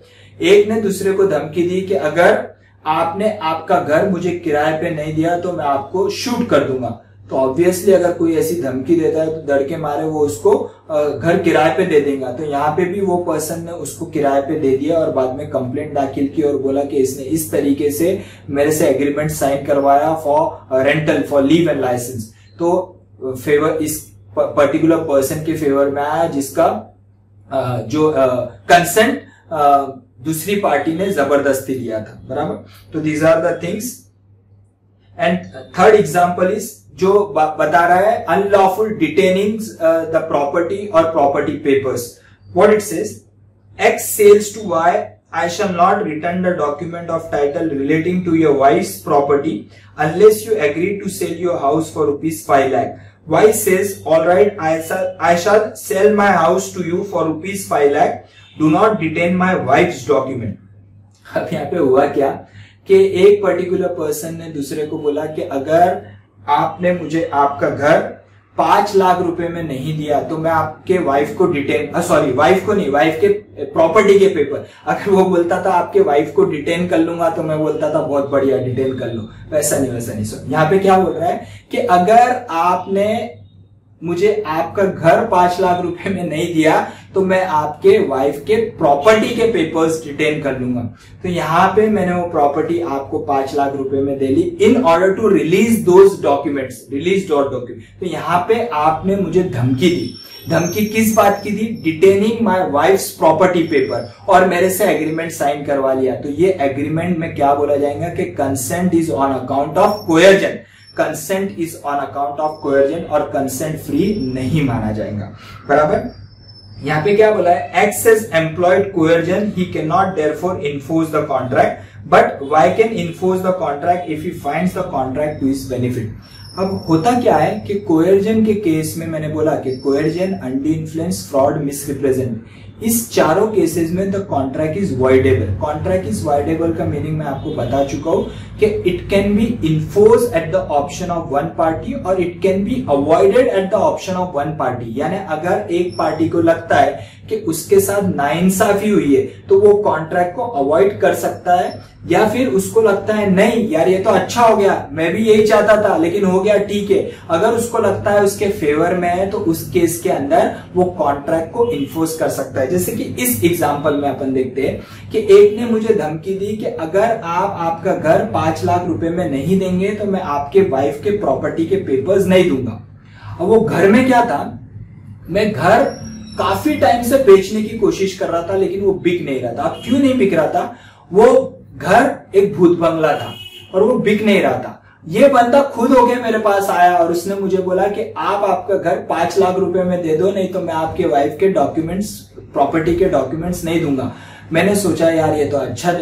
एक ने दूसरे को धमकी दी कि अगर आपने आपका घर मुझे किराए पे नहीं दिया तो मैं आपको शूट कर दूंगा। तो ऑब्वियसली अगर कोई ऐसी धमकी देता है तो डर के मारे वो उसको घर किराए पे दे देगा। तो यहाँ पे भी वो पर्सन ने उसको किराए पे दे दिया और बाद में कंप्लेंट दाखिल की और बोला कि इसने इस तरीके से मेरे से एग्रीमेंट साइन करवाया for rental for leave and licence. तो फेवर इस पर्टिकुलर पर्सन के फेवर में आया जिसका जो कंसेंट दूसरी पार्टी ने जबरदस्ती लिया था। बराबर। तो these are the things. And third example is जो बता रहा है अनलॉफुल डिटेनिंग द प्रॉपर्टी और property papers. What it says, X sells to Y, I shall not return the document of title relating to your wife's property unless you agree to sell your house for rupees 5 lakh. Y says, all right, I shall sell my house to you for rupees 5 lakh. Do not detain my wife's document. अब यहाँ पे हुआ क्या कि एक particular person ने दूसरे को बोला कि अगर आपने मुझे आपका घर 5 लाख रुपए में नहीं दिया तो मैं आपके वाइफ को डिटेन, सॉरी वाइफ को नहीं, वाइफ के प्रॉपर्टी के पेपर, अगर वो बोलता था आपके वाइफ को डिटेन कर लूंगा तो मैं बोलता था बहुत बढ़िया डिटेन कर लो। वैसा नहीं। सो यहाँ पे क्या बोल रहा है कि अगर आपने मुझे आपका घर 5 लाख रुपए में नहीं दिया तो मैं आपके वाइफ के प्रॉपर्टी के पेपर्स डिटेन कर लूंगा। तो यहाँ पे मैंने वो प्रॉपर्टी आपको 5 लाख रुपए में दे ली in order to release those documents, release document. तो यहाँ पे आपने मुझे धमकी दी। धमकी किस बात की दी, detaining my wife's property paper, और मेरे से एग्रीमेंट साइन करवा लिया। तो ये एग्रीमेंट में क्या बोला जाएगा कि consent is on account of coercion, consent is on account of coercion और कंसेंट फ्री नहीं माना जाएगा। बराबर। यहाँ पे क्या बोला है, X has employed coercion, he cannot therefore enforce the contract, but Y can enforce the contract if he finds the contract to his benefit. अब होता क्या है कि कोयर्जन के केस में मैंने बोला कि coercion, undue influence, fraud, misrepresent, इस चारों केसेस में the contract is voidable. Contract is voidable का मीनिंग मैं आपको बता चुका हूं कि it can be enforce at the option of one party और it can be avoided at the option of one party. यानी अगर एक पार्टी को लगता है कि उसके साथ नाइंसाफी हुई है तो वो कॉन्ट्रैक्ट को अवॉइड कर सकता है, या फिर उसको लगता है नहीं यार ये तो अच्छा हो गया, मैं भी यही चाहता था लेकिन हो गया ठीक है, अगर उसको लगता है उसके फेवर में है तो उस केस के अंदर वो कॉन्ट्रैक्ट को इन्फोर्स कर सकता है। जैसे कि इस एग्जांपल में अपन देखते हैं कि एक ने मुझे धमकी दी कि अगर आप आपका घर 5 लाख रुपए में नहीं देंगे तो मैं आपके वाइफ के प्रॉपर्टी के पेपर्स नहीं दूंगा। अब वो घर में क्या था, मैं घर काफी टाइम से बेचने की कोशिश कर रहा था लेकिन वो बिक नहीं रहा था। अब क्यों नहीं बिक रहा था, वो घर एक भूत बंगला था और वो बिक नहीं रहा था। ये बंदा खुद होके मेरे पास आया और उसने मुझे बोला कि आप आपका घर 5 लाख रुपए में दे दो, नहीं तो मैं आपके वाइफ के डॉक्यूमेंट्स, प्रॉपर्टी के डॉक्यूमेंट्स नहीं दूंगा। मैंने सोचा यार ये तो अच्छा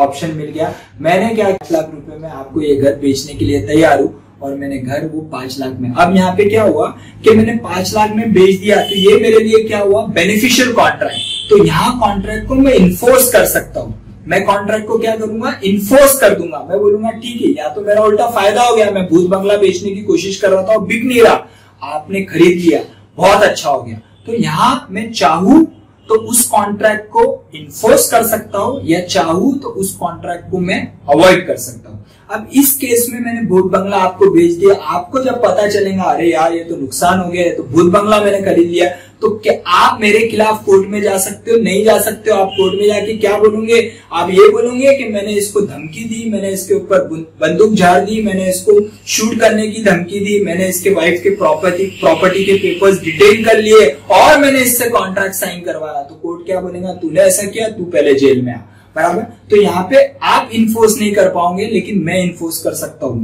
ऑप्शन मिल गया। मैंने क्या 5 लाख रुपए में आपको ये घर बेचने के लिए तैयार हूं और मैंने घर वो 5 लाख में। अब यहाँ पे क्या हुआ कि मैंने 5 लाख में बेच दिया तो ये मेरे लिए क्या हुआ, बेनिफिशियल कॉन्ट्रैक्ट। तो यहाँ कॉन्ट्रैक्ट को मैं इन्फोर्स कर सकता हूँ। मैं कॉन्ट्रैक्ट को क्या करूंगा, इन्फोर्स कर दूंगा। मैं बोलूंगा ठीक है, या तो मेरा उल्टा फायदा हो गया, मैं भूत बंगला बेचने की कोशिश कर रहा था और बिक नहीं रहा, आपने खरीद लिया, बहुत अच्छा हो गया। तो यहां मैं चाहूं तो उस कॉन्ट्रैक्ट को इन्फोर्स कर सकता हूं या चाहूं तो उस कॉन्ट्रैक्ट को मैं अवॉइड कर सकता हूं। अब इस केस में मैंने भूत बंगला आपको बेच दिया, आपको जब पता चलेगा अरे यार ये तो नुकसान हो गया, तो भूत बंगला मैंने खरीद लिया, तो क्या आप मेरे खिलाफ कोर्ट में जा सकते हो? नहीं जा सकते हो। आप कोर्ट में जाके क्या बोलोगे, आप ये बोलोगे कि मैंने इसको धमकी दी, मैंने इसके ऊपर बंदूक झाड़ दी, मैंने इसको शूट करने की धमकी दी, मैंने इसके वाइफ के प्रॉपर्टी के पेपर्स डिटेल कर लिए और मैंने इससे कॉन्ट्रैक्ट साइन करवाया। तो कोर्ट क्या बोलेगा, तूने ऐसा किया, तू पहले जेल में आ, बराबर। तो यहाँ पे आप इन्फोर्स नहीं कर पाओगे लेकिन मैं इन्फोर्स कर सकता हूं।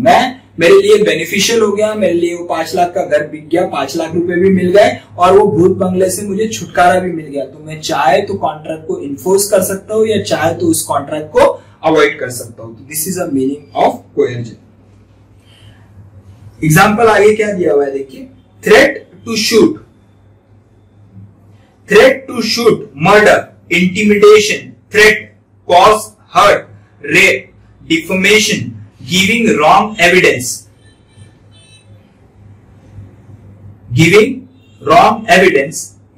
मेरे लिए बेनिफिशियल हो गया, मेरे लिए वो 5 लाख का घर बिक गया, 5 लाख रुपए भी मिल गए और वो भूत बंगले से मुझे छुटकारा भी मिल गया। तो मैं चाहे तो कॉन्ट्रैक्ट को इन्फोर्स कर सकता हूं या चाहे तो उस कॉन्ट्रैक्ट को अवॉइड कर सकता हूं। This is a meaning of coercion. Example आगे क्या दिया हुआ है देखिए, threat to shoot, threat to shoot, murder, intimidation, threat, cause hurt, rape, defamation, giving wrong evidence,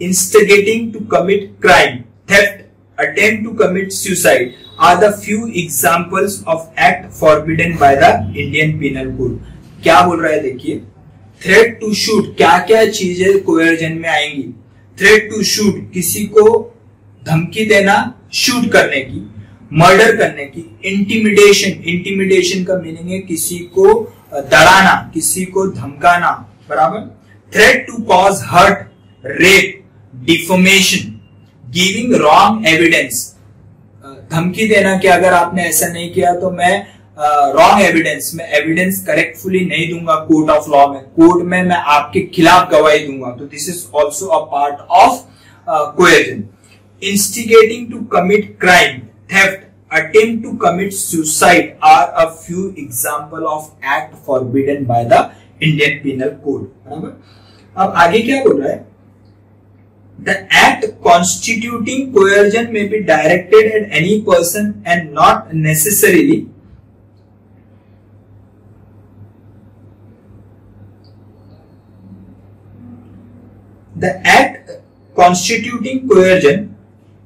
instigating to commit crime, theft, attempt to commit suicide are the few examples of act forbidden by the Indian Penal Code। क्या बोल रहा है देखिए, threat to shoot, क्या क्या चीजें कोएर्जन में आएंगी। थ्रेट टू शूट, किसी को धमकी देना, शूट करने की, मर्डर करने की। इंटिमिडेशन का मीनिंग है किसी को डराना, किसी को धमकाना, बराबर। Threat to cause hurt, rape, deformation, giving wrong evidence, धमकी देना कि अगर आपने ऐसा नहीं किया तो मैं रॉन्ग एविडेंस, मैं एविडेंस करेक्टफुली नहीं दूंगा कोर्ट ऑफ लॉ में, कोर्ट में मैं आपके खिलाफ गवाही दूंगा। तो this is also a part of coercion. Instigating to commit crime, theft, attempt to commit suicide are a few example of act forbidden by the Indian Penal Code। बराबर। अब आगे क्या बोल रहा है, the act constituting coercion may be directed at any person and not necessarily the act constituting coercion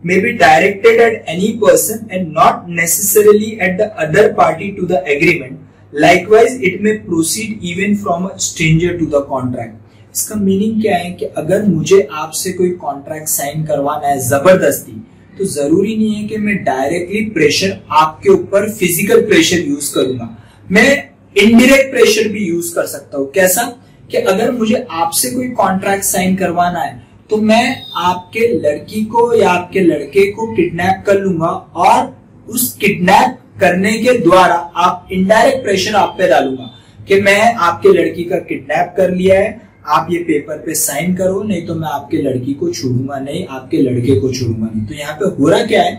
may be directed at any person and not necessarily at the other party to the agreement. Likewise, it may proceed even from a stranger to the contract। इसका meaning क्या है कि अगर मुझे आपसे कोई contract sign करवाना है जबरदस्ती, तो जरूरी नहीं है कि मैं डायरेक्टली प्रेशर आपके ऊपर फिजिकल प्रेशर यूज करूंगा, मैं इनडायरेक्ट प्रेशर भी यूज कर सकता हूं। कैसा कि अगर मुझे आपसे कोई कॉन्ट्रैक्ट साइन करवाना है तो मैं आपके लड़की को या आपके लड़के को किडनैप कर लूंगा और उस किडनैप करने के द्वारा आप इनडायरेक्ट प्रेशर आप पे डालूंगा कि मैं आपके लड़की का किडनैप कर लिया है, आप ये पेपर पे साइन करो, नहीं तो मैं आपके लड़की को छोड़ूंगा नहीं, आपके लड़के को छोड़ूंगा नहीं। तो यहाँ पे हो रहा क्या है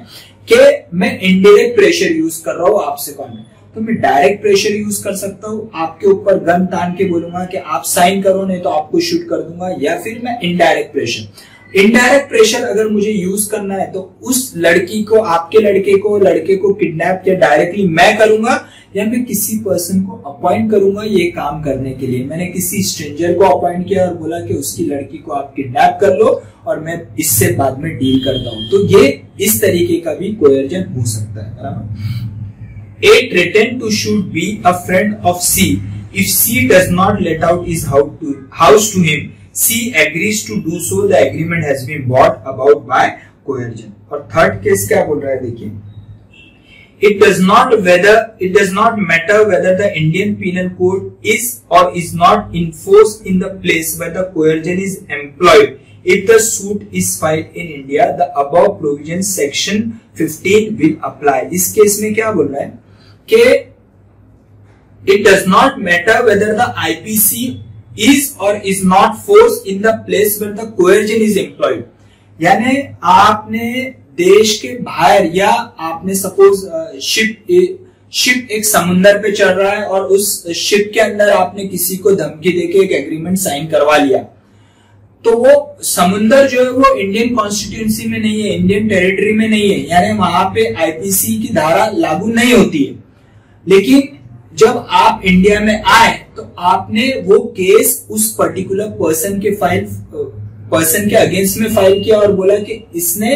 कि मैं इनडायरेक्ट प्रेशर यूज कर रहा हूँ आपसे कॉन्ट्रैक्ट। तो मैं डायरेक्ट प्रेशर यूज कर सकता हूँ, आपके ऊपर गन तान के बोलूंगा कि आप साइन करो नहीं तो आपको शूट कर दूंगा, या फिर मैं इनडायरेक्ट प्रेशर। इनडायरेक्ट प्रेशर अगर मुझे यूज करना है तो उस लड़की को, आपके लड़के को किडनैप या डायरेक्टली मैं करूंगा या मैं किसी पर्सन को अपॉइंट करूंगा ये काम करने के लिए। मैंने किसी स्ट्रेंजर को अपॉइंट किया और बोला कि उसकी लड़की को आप किडनैप कर लो और मैं इससे बाद में डील करता हूं, तो ये इस तरीके का भी कोयर्जन हो सकता है, बराबर। A threatened to shoot B, a friend of C. If C does not let out his house to him, C agrees to do so. The agreement has been brought about by coercion. और third case क्या बोल रहा है देखिए, It does not matter whether the Indian Penal Code is or is not enforced in the place where the coercion is employed. If the suit is filed in India, the above provision section 15 will apply. इस case में क्या बोल रहा है कि it does not matter whether the IPC is or is not forced in the place where the coercion is employed. यानी आपने देश के बाहर या आपने सपोज शिप एक समुंदर पे चल रहा है और उस शिप के अंदर आपने किसी को धमकी देके एक एग्रीमेंट साइन करवा लिया, तो वो समुंदर जो है वो इंडियन कॉन्स्टिट्यूंसी में नहीं है, इंडियन टेरिटरी में नहीं है, यानी वहां पे आईपीसी की धारा लागू नहीं होती है। लेकिन जब आप इंडिया में आए तो आपने वो केस उस पर्टिकुलर पर्सन के अगेंस्ट में फाइल किया और बोला कि इसने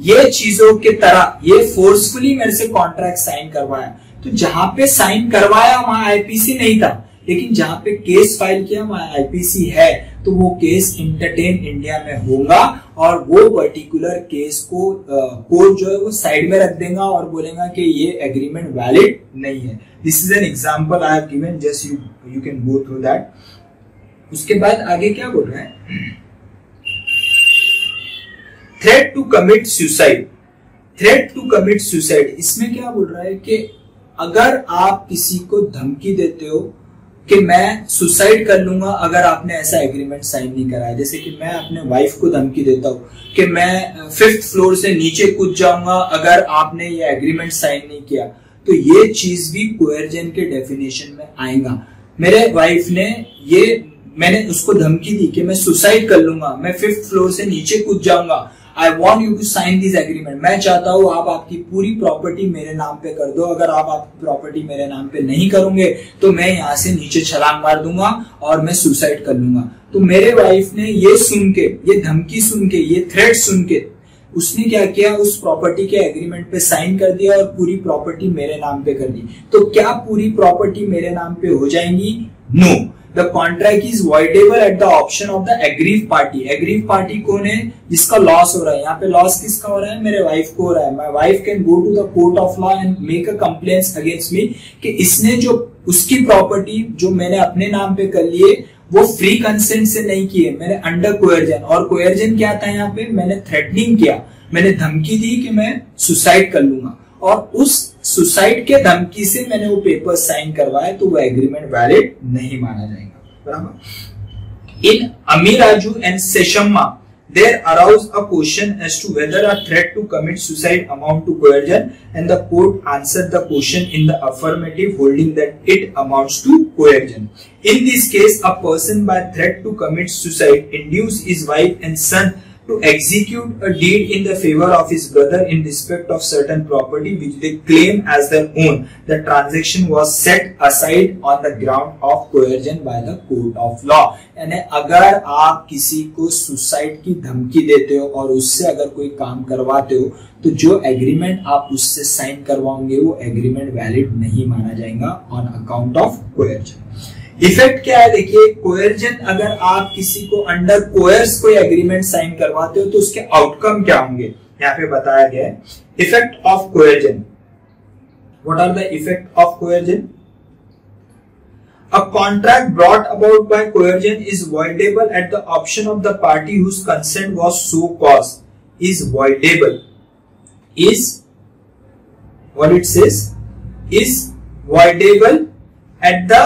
ये चीजों के तरह ये फोर्सफुली मेरे से कॉन्ट्रैक्ट साइन करवाया। तो जहां पे साइन करवाया वहां आईपीसी नहीं था, लेकिन जहां पे केस फाइल किया वहां आईपीसी है, तो वो केस एंटरटेन इंडिया में होगा और वो पर्टिकुलर केस को कोर्ट जो है वो साइड में रख देगा और बोलेगा कि ये एग्रीमेंट वैलिड नहीं है। This is an example I have given, just you can go through that. उसके बाद आगे क्या बोल रहा है, threat to commit suicide. Threat to commit suicide, इसमें क्या बोल रहा है कि अगर आप किसी को धमकी देते हो कि मैं सुसाइड कर लूंगा अगर आपने ऐसा एग्रीमेंट साइन नहीं कराया, जैसे कि मैं अपने वाइफ को धमकी देता हूं कि मैं 5th फ्लोर से नीचे कूद जाऊंगा अगर आपने ये एग्रीमेंट साइन नहीं किया, तो ये चीज भी कोयर्जन के डेफिनेशन में आएगा। मेरे वाइफ ने मैंने उसको धमकी दी कि मैं सुसाइड कर लूंगा, मैं 5th फ्लोर से नीचे कूद जाऊंगा, I want you to sign this agreement, मैं चाहता हूं आप आपकी पूरी प्रॉपर्टी मेरे नाम पे कर दो, अगर आप आपकी प्रॉपर्टी मेरे नाम पे नहीं करोगे तो मैं यहाँ से नीचे छलांग मार दूंगा और मैं सुसाइड कर लूंगा। तो मेरे वाइफ ने ये सुन के, ये धमकी सुन के, ये थ्रेट सुन के उसने क्या किया, उस प्रॉपर्टी के एग्रीमेंट पे साइन कर दिया और पूरी प्रॉपर्टी मेरे नाम पे कर दी। तो क्या पूरी प्रॉपर्टी मेरे नाम पे हो जाएंगी? No, the contract is voidable at the option of the aggrieve party. Aggrieve party कौन है? जिसका लॉस हो रहा है। यहाँ पे लॉस किसका हो रहा है? मेरे वाइफ को हो रहा है। My wife can go to the court of law and make a complaint against me कि इसने जो उसकी प्रॉपर्टी जो मैंने अपने नाम पे कर लिए वो फ्री कंसेंट से नहीं किए, मैंने अंडर कोयर्जन। और कोयर्जन क्या था यहाँ पे? मैंने थ्रेटनिंग किया, मैंने धमकी दी कि मैं सुसाइड कर लूंगा और उस सुसाइड के धमकी से मैंने वो पेपर साइन करवाए, तो वो एग्रीमेंट वैलिड नहीं माना जाएगा। बराबर। इन अमीराजू and सेशम्मा there arose a question as to whether a threat to commit suicide amount to coercion, and the court answered the question in the affirmative, holding that it amounts to coercion. In this case, a person by threat to commit suicide induced his wife and son to execute a deed in the favor of his brother in respect of certain property which they claim as their own. The transaction was set aside on the ground of coercion by the court of law. यानी अगर आप किसी को suicide की धमकी देते हो और उससे अगर कोई काम करवाते हो, तो जो एग्रीमेंट आप उससे साइन करवाओगे वो एग्रीमेंट वैलिड नहीं माना जाएगा ऑन अकाउंट ऑफ कोयर्जन। इफेक्ट क्या है देखिए, कोयर्जन अगर आप किसी को अंडर कोयर्स कोई एग्रीमेंट साइन करवाते हो तो उसके आउटकम क्या होंगे, यहाँ पे बताया गया है। Effect of coercion, what are the effect of coercion? A contract brought about by coercion is voidable at the option of the party whose consent was so caused. Is voidable. Is, what it says, is voidable at the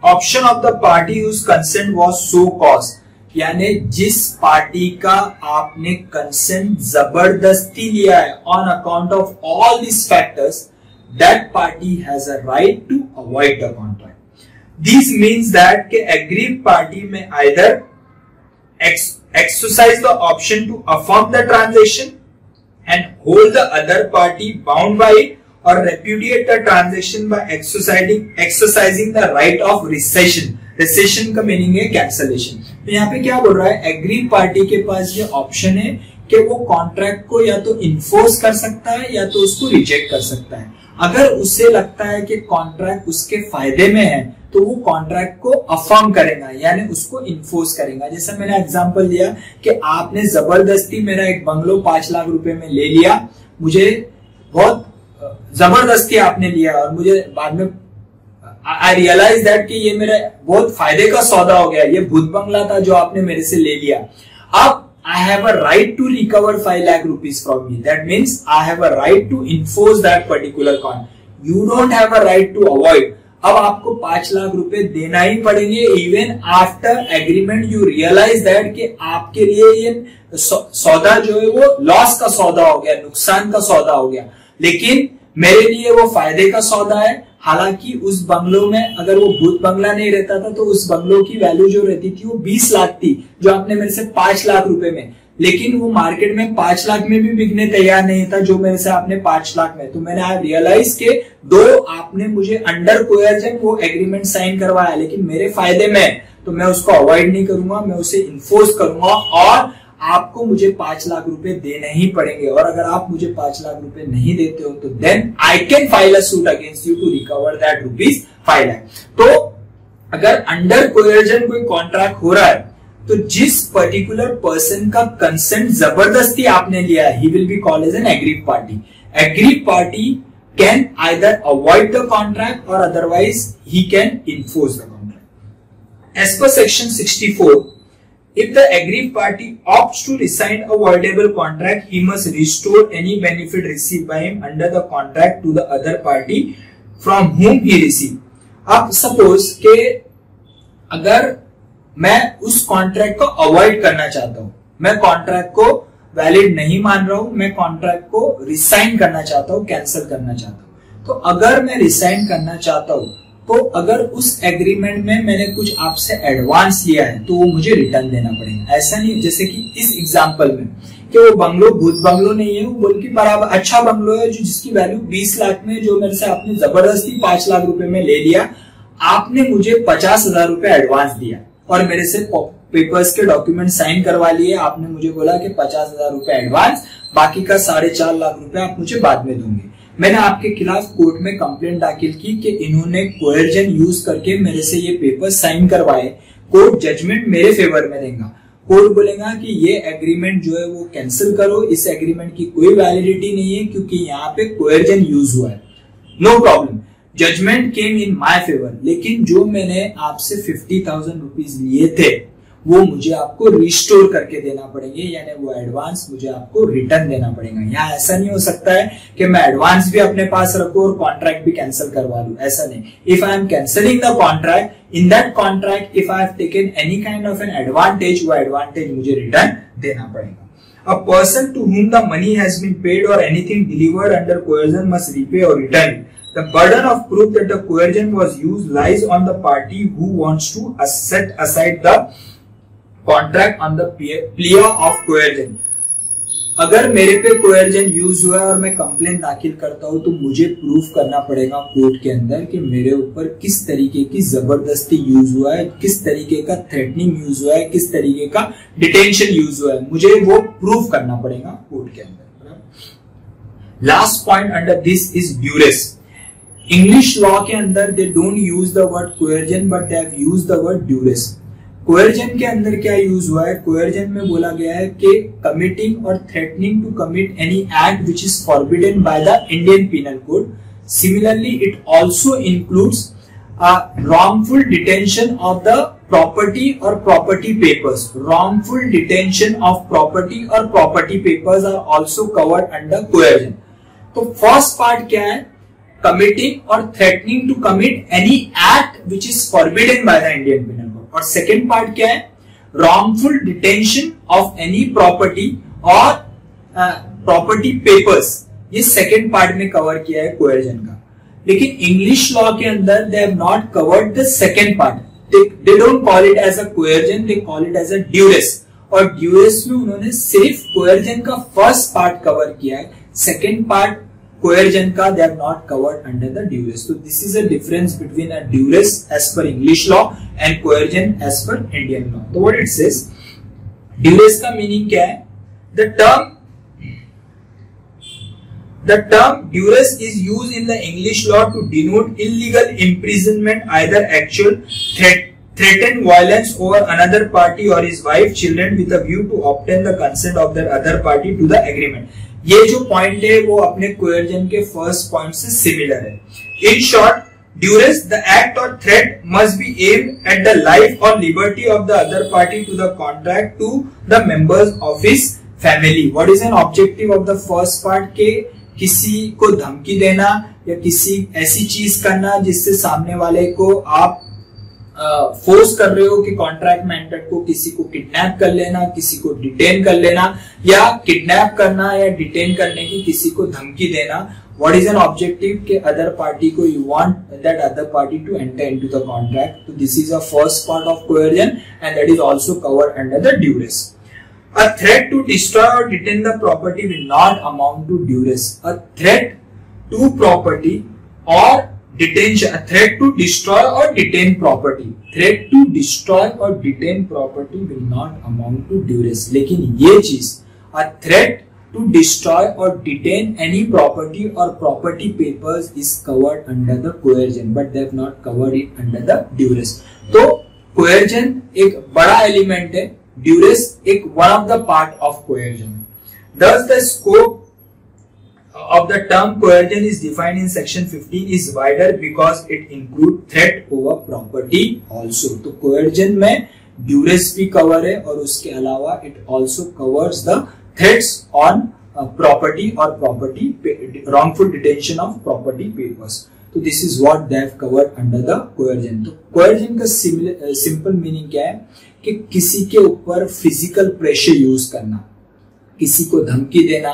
option of the party whose consent was so caused. यानी जिस party का आपने consent जबरदस्ती लिया है on account of all these factors, that party has a right to avoid the contract. This means that के aggrieved party में either exercise the option to affirm the transaction and hold the other party bound by it or repudiate the transaction by exercising the right of rescission. Rescission का meaning है cancellation. तो यहाँ पे क्या बोल रहा है, एग्रीड पार्टी के पास ये ऑप्शन है कि वो कॉन्ट्रैक्ट को या तो इन्फोर्स कर सकता है या तो उसको रिजेक्ट कर सकता है। अगर उसे लगता है कि कॉन्ट्रैक्ट उसके फायदे में है तो वो कॉन्ट्रैक्ट को अफर्म करेगा, यानी उसको इन्फोर्स करेगा। जैसे मैंने एग्जांपल दिया कि आपने जबरदस्ती मेरा एक बंगलो 5 लाख रुपए में ले लिया, मुझे बहुत जबरदस्ती आपने लिया और मुझे बाद में आई रियलाइज दैट कि ये मेरा बहुत फायदे का सौदा हो गया, ये भूत बंगला था जो आपने मेरे से ले लिया। अब I have a right to recover 5 lakh rupees from me. That means I have a right to enforce that particular con. You don't have a right to avoid. अब आपको 5 लाख रुपए देना ही पड़ेंगे even after agreement you realize that कि आपके लिए ये सौदा जो है वो लॉस का सौदा हो गया, नुकसान का सौदा हो गया, लेकिन मेरे लिए वो फायदे का सौदा है। हालांकि उस बंगलो में अगर वो भूत बंगला नहीं रहता था तो उस बंगलो की वैल्यू जो रहती थी वो 20 लाख थी, जो आपने मेरे से 5 लाख रुपए में, लेकिन वो मार्केट में 5 लाख में भी बिकने तैयार नहीं था जो मेरे से आपने 5 लाख में। तो मैंने आप रियलाइज के दो आपने मुझे अंडर कोयर्जन वो एग्रीमेंट साइन करवाया, लेकिन मेरे फायदे में, तो मैं उसको अवॉइड नहीं करूंगा, मैं उसे इन्फोर्स करूंगा और आपको मुझे 5 लाख रुपए देने ही पड़ेंगे। और अगर आप मुझे 5 लाख रुपए नहीं देते हो तो then I can file a suit against you to recover that ₹5 lakh. तो अगर अंडर कोयर्जन कोई कॉन्ट्रैक्ट हो रहा है तो जिस पर्टिकुलर पर्सन का कंसेंट जबरदस्ती आपने लिया है, he will be called as an agreed party. Agreed party can either avoid the contract और otherwise he can enforce the contract. As per section 64, if the aggrieved party opts to rescind a voidable contract, he must restore any benefit received by him under the contract to the other party from whom he received. अब suppose के अगर मैं उस contract को avoid करना चाहता हूं, मैं कॉन्ट्रैक्ट को वैलिड नहीं मान रहा हूं, मैं कॉन्ट्रैक्ट को रिसाइन करना चाहता हूं, कैंसिल करना चाहता हूं, तो अगर मैं रिसाइन करना चाहता हूं तो अगर उस एग्रीमेंट में मैंने कुछ आपसे एडवांस लिया है तो वो मुझे रिटर्न देना पड़ेगा। ऐसा नहीं जैसे कि इस एग्जांपल में कि वो बंगलो भूत बंगलो नहीं है, वो बल्कि बराबर अच्छा बंगलो है जो जिसकी वैल्यू 20 लाख में, जो मेरे से आपने जबरदस्ती 5 लाख रुपए में ले लिया। आपने मुझे 50,000 रुपए एडवांस दिया और मेरे से पेपर्स के डॉक्यूमेंट साइन करवा लिए। आपने मुझे बोला कि 50,000 रुपए एडवांस, बाकी का 4.5 लाख रुपए आप मुझे बाद में दोगे। मैंने आपके खिलाफ कोर्ट में कंप्लेंट दाखिल की कि इन्होंने कोयर्जन यूज करके मेरे से ये पेपर साइन करवाए। कोर्ट जजमेंट मेरे फेवर में देगा। कोर्ट बोलेगा कि ये एग्रीमेंट जो है वो कैंसिल करो, इस एग्रीमेंट की कोई वैलिडिटी नहीं है क्योंकि यहाँ पे कोयर्जन यूज हुआ है। No problem, judgment came in my favour. लेकिन जो मैंने आपसे 50,000 रुपीज लिए थे वो मुझे आपको रिस्टोर करके देना पड़ेंगे, यानी वो एडवांस मुझे आपको रिटर्न देना पड़ेगा। यहाँ ऐसा नहीं हो सकता है कि मैं एडवांस भी अपने पास रखूं और कॉन्ट्रैक्ट भी कैंसिल करवा लूं, ऐसा नहीं। If I am cancelling the contract, in that contract if I have taken any kind of an advantage, वो एडवांटेज मुझे रिटर्न देना पड़ेगा। A person to whom the money has been paid or anything delivered under coercion must repay or return it. The burden of proof that the coercion was used lies on the party who wants to set aside the contract on the plea of coercion. अगर मेरे पे कोयर्जन use हुआ है और मैं complaint दाखिल करता हूं तो मुझे प्रूफ करना पड़ेगा कोर्ट के अंदर कि मेरे ऊपर किस तरीके की जबरदस्ती यूज हुआ है, किस तरीके का थ्रेटनिंग यूज हुआ है, किस तरीके का डिटेंशन यूज हुआ है, मुझे वो प्रूफ करना पड़ेगा कोर्ट के अंदर। Last point under this is duress. English law के अंदर they don't use the word coercion but they have used the word duress. Coercion के अंदर क्या यूज हुआ है, कोयर्जन में बोला गया है कि कमिटिंग और threatening to commit any act which is forbidden by the Indian Penal Code. Similarly it also includes wrongful detention of the property or property papers. Wrongful detention of property or property papers are also covered under coercion. तो first part क्या है, committing or threatening to commit any act which is forbidden by the Indian Penal Code. और second part क्या है, wrongful detention of any property or property papers. ये second part में cover किया है कोयर्जन का। लेकिन इंग्लिश लॉ के अंदर they have not covered the second part. They don't call it as a coercion, they call it as a duress. और duress में उन्होंने सिर्फ कोएर्जन का फर्स्ट पार्ट कवर किया है, सेकेंड पार्ट कोएर्जन का they are not covered under the duress. तो this is a difference between a duress as per English law and coercion as per Indian law. तो what it says, duress का meaning क्या है? The term duress is used in the English law to denote illegal imprisonment, either actual threatened violence over another party or his wife, children, with a view to obtain the consent of the other party to the agreement. ये जो point है वो अपने कोएर्जन के first point से similar है. In short, duress, the act or threat, must be aimed at the life or liberty of the other party to the contract to the members of his family. What is an objective of the first part? के किसी को धमकी देना या किसी ऐसी चीज करना जिससे सामने वाले को आप फोर्स कर रहे हो कि कॉन्ट्रैक्ट में एंटर को किसी को किडनैप कर लेना, किसी को डिटेन कर लेना, या किडनैप करना या डिटेन करने की किसी को धमकी देना. व्हाट इज एन ऑब्जेक्टिव के अदर पार्टी को you want that other party to enter into the contract. तो this is a first part of coercion and that is also covered under the duress. A threat to destroy or detain the property will not amount to duress. A threat to property or detention, a threat to destroy or detain property, threat to destroy or detain property will not amount to duress. लेकिन ये चीज, a threat to destroy or detain any property or property papers is covered under the coercion, but they have not covered it under the duress. तो coercion एक बड़ा element है, duress एक one of the part of coercion. Thus the scope of the term coercion is defined in section 15 is wider because it includes threat over property also. तो coercion में duress भी cover है और उसके अलावा it also covers the threats on property or property wrongful detention of property papers. तो this is what they have covered under the coercion. तो coercion का simple meaning क्या है कि किसी के ऊपर फिजिकल प्रेशर यूज करना, किसी को धमकी देना,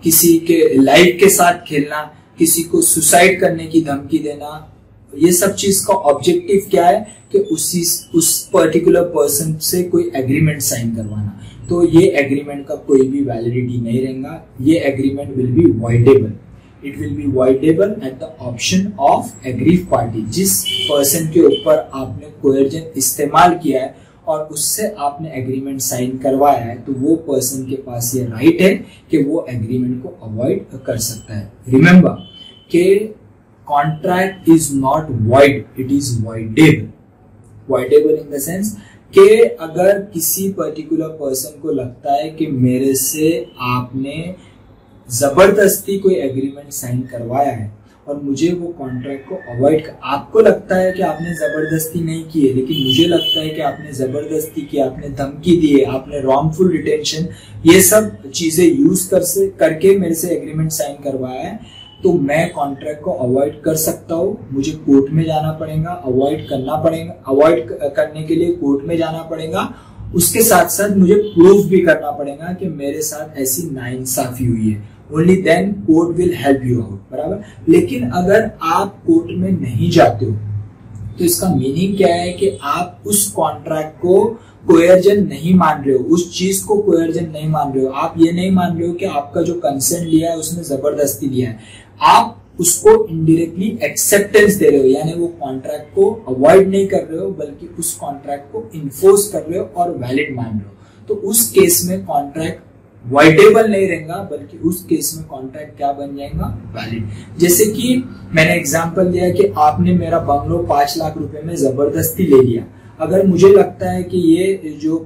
किसी के लाइफ के साथ खेलना, किसी को सुसाइड करने की धमकी देना. ये सब चीज का ऑब्जेक्टिव क्या है कि उस पर्टिकुलर पर्सन से कोई एग्रीमेंट साइन करवाना. तो ये एग्रीमेंट का कोई भी वैलिडिटी नहीं रहेगा. ये agreement will be voidable. It will be voidable at the option of aggrieve party. जिस पर्सन के ऊपर आपने कोएर्जन इस्तेमाल किया है और उससे आपने एग्रीमेंट साइन करवाया है, तो वो पर्सन के पास ये राइट है कि वो एग्रीमेंट को अवॉइड कर सकता है. रिमेंबर कि contract is not void, it is voidable. Voidable in the sense कि अगर किसी पर्टिकुलर पर्सन को लगता है कि मेरे से आपने जबरदस्ती कोई एग्रीमेंट साइन करवाया है और मुझे वो कॉन्ट्रैक्ट को अवॉइड कर, आपको लगता है कि आपने जबरदस्ती नहीं की है, लेकिन मुझे लगता है कि आपने जबरदस्ती की, आपने धमकी दी है, आपने रॉन्गफुल डिटेंशन, ये सब चीजें यूज करके मेरे से एग्रीमेंट साइन करवाया है, तो मैं कॉन्ट्रैक्ट को अवॉइड कर सकता हूँ. मुझे कोर्ट में जाना पड़ेगा, अवॉइड करने के लिए कोर्ट में जाना पड़ेगा. उसके साथ साथ मुझे प्रूफ भी करना पड़ेगा कि मेरे साथ ऐसी नाइंसाफी हुई है. Only then court will help you out. बराबर. लेकिन अगर आप कोर्ट में नहीं जाते हो तो इसका मीनिंग क्या है कि आप उस कॉन्ट्रैक्ट को कोएर्जन नहीं मान रहे हो, उस चीज को कोएर्जन नहीं मान रहे हो. आप ये नहीं मान रहे हो कि आपका जो कंसेंट लिया है उसने जबरदस्ती लिया है. आप उसको इनडायरेक्टली एक्सेप्टेंस दे रहे हो, यानी वो कॉन्ट्रैक्ट को अवॉइड नहीं कर रहे हो बल्कि उस कॉन्ट्रैक्ट को इन्फोर्स कर रहे हो और वैलिड मान रहे हो. तो उस केस में कॉन्ट्रैक्ट वॉइडेबल नहीं रहेगा, बल्कि उस केस में कॉन्ट्रैक्ट क्या बन जाएगा? वैलिड. जैसे कि मैंने एग्जांपल दिया कि आपने मेरा बंगलो 5 लाख रुपए में जबरदस्ती ले लिया. अगर मुझे लगता है कि ये जो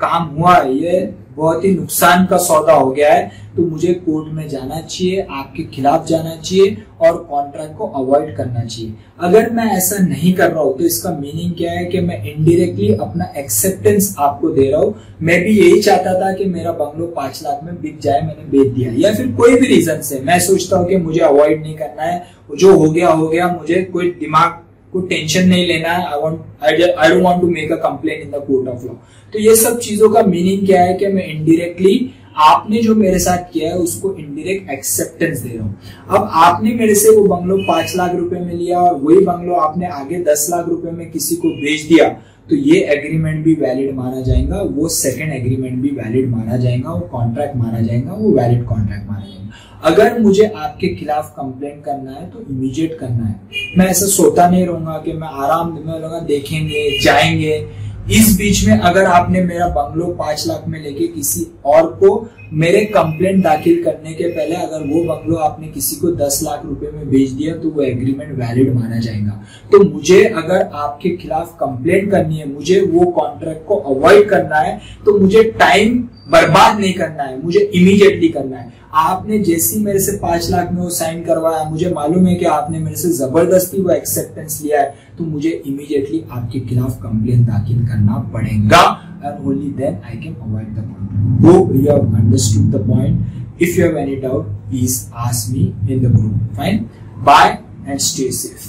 काम हुआ है ये बहुत ही नुकसान का सौदा हो गया है, तो मुझे कोर्ट में जाना चाहिए, आपके खिलाफ जाना चाहिए और कॉन्ट्रैक्ट को अवॉइड करना चाहिए. अगर मैं ऐसा नहीं कर रहा हूं तो इसका मीनिंग क्या है कि मैं इनडायरेक्टली अपना एक्सेप्टेंस आपको दे रहा हूं. मैं भी यही चाहता था कि मेरा बंगलो 5 लाख में बिक जाए, मैंने बेच दिया, या फिर कोई भी रीजन से मैं सोचता हूं कि मुझे अवॉइड नहीं करना है, जो हो गया, मुझे कोई दिमाग को टेंशन नहीं लेना है. I don't want to make a complaint in the court of law. तो ये सब चीजों का मीनिंग क्या है कि मैं इनडायरेक्टली आपने जो मेरे साथ किया है उसको इनडायरेक्ट एक्सेप्टेंस दे रहा हूं. अब आपने मेरे से वो बंगलो 5 लाख रुपए में लिया और वही बंगलो आपने आगे 10 लाख रुपए में किसी को बेच दिया, तो ये एग्रीमेंट भी वैलिड माना जाएगा, वो सेकंड एग्रीमेंट भी वैलिड माना जाएगा, वो कॉन्ट्रैक्ट माना जाएगा, वो वैलिड कॉन्ट्रैक्ट माना जाएगा। अगर मुझे आपके खिलाफ कंप्लेंट करना है तो इमीडिएट करना है। मैं ऐसा सोता नहीं रहूंगा कि मैं आराम में लगा देखेंगे जाएंगे। इस बीच में अगर आपने मेरा बंगलो 5 लाख में लेके किसी और को मेरे कंप्लेंट दाखिल करने के पहले अगर वो बंगलो आपने किसी को 10 लाख रुपए में बेच दिया तो वो एग्रीमेंट वैलिड माना जाएगा। तो मुझे अगर आपके खिलाफ कंप्लेंट करनी है, मुझे वो कॉन्ट्रैक्ट को अवॉइड करना है, तो मुझे टाइम बर्बाद नहीं करना है, मुझे इमीडिएटली करना है। आपने जैसे ही मेरे से 5 लाख में वो साइन करवाया, मुझे मालूम है कि आपने मेरे से जबरदस्ती वो एक्सेप्टेंस लिया है, तो मुझे इमीडिएटली आपके खिलाफ कंप्लेंट दाखिल करना पड़ेगा, and only then I can avoid the contract. Hope you have understood the point. If you have any doubt, please ask me in the group. Fine. Bye and stay safe.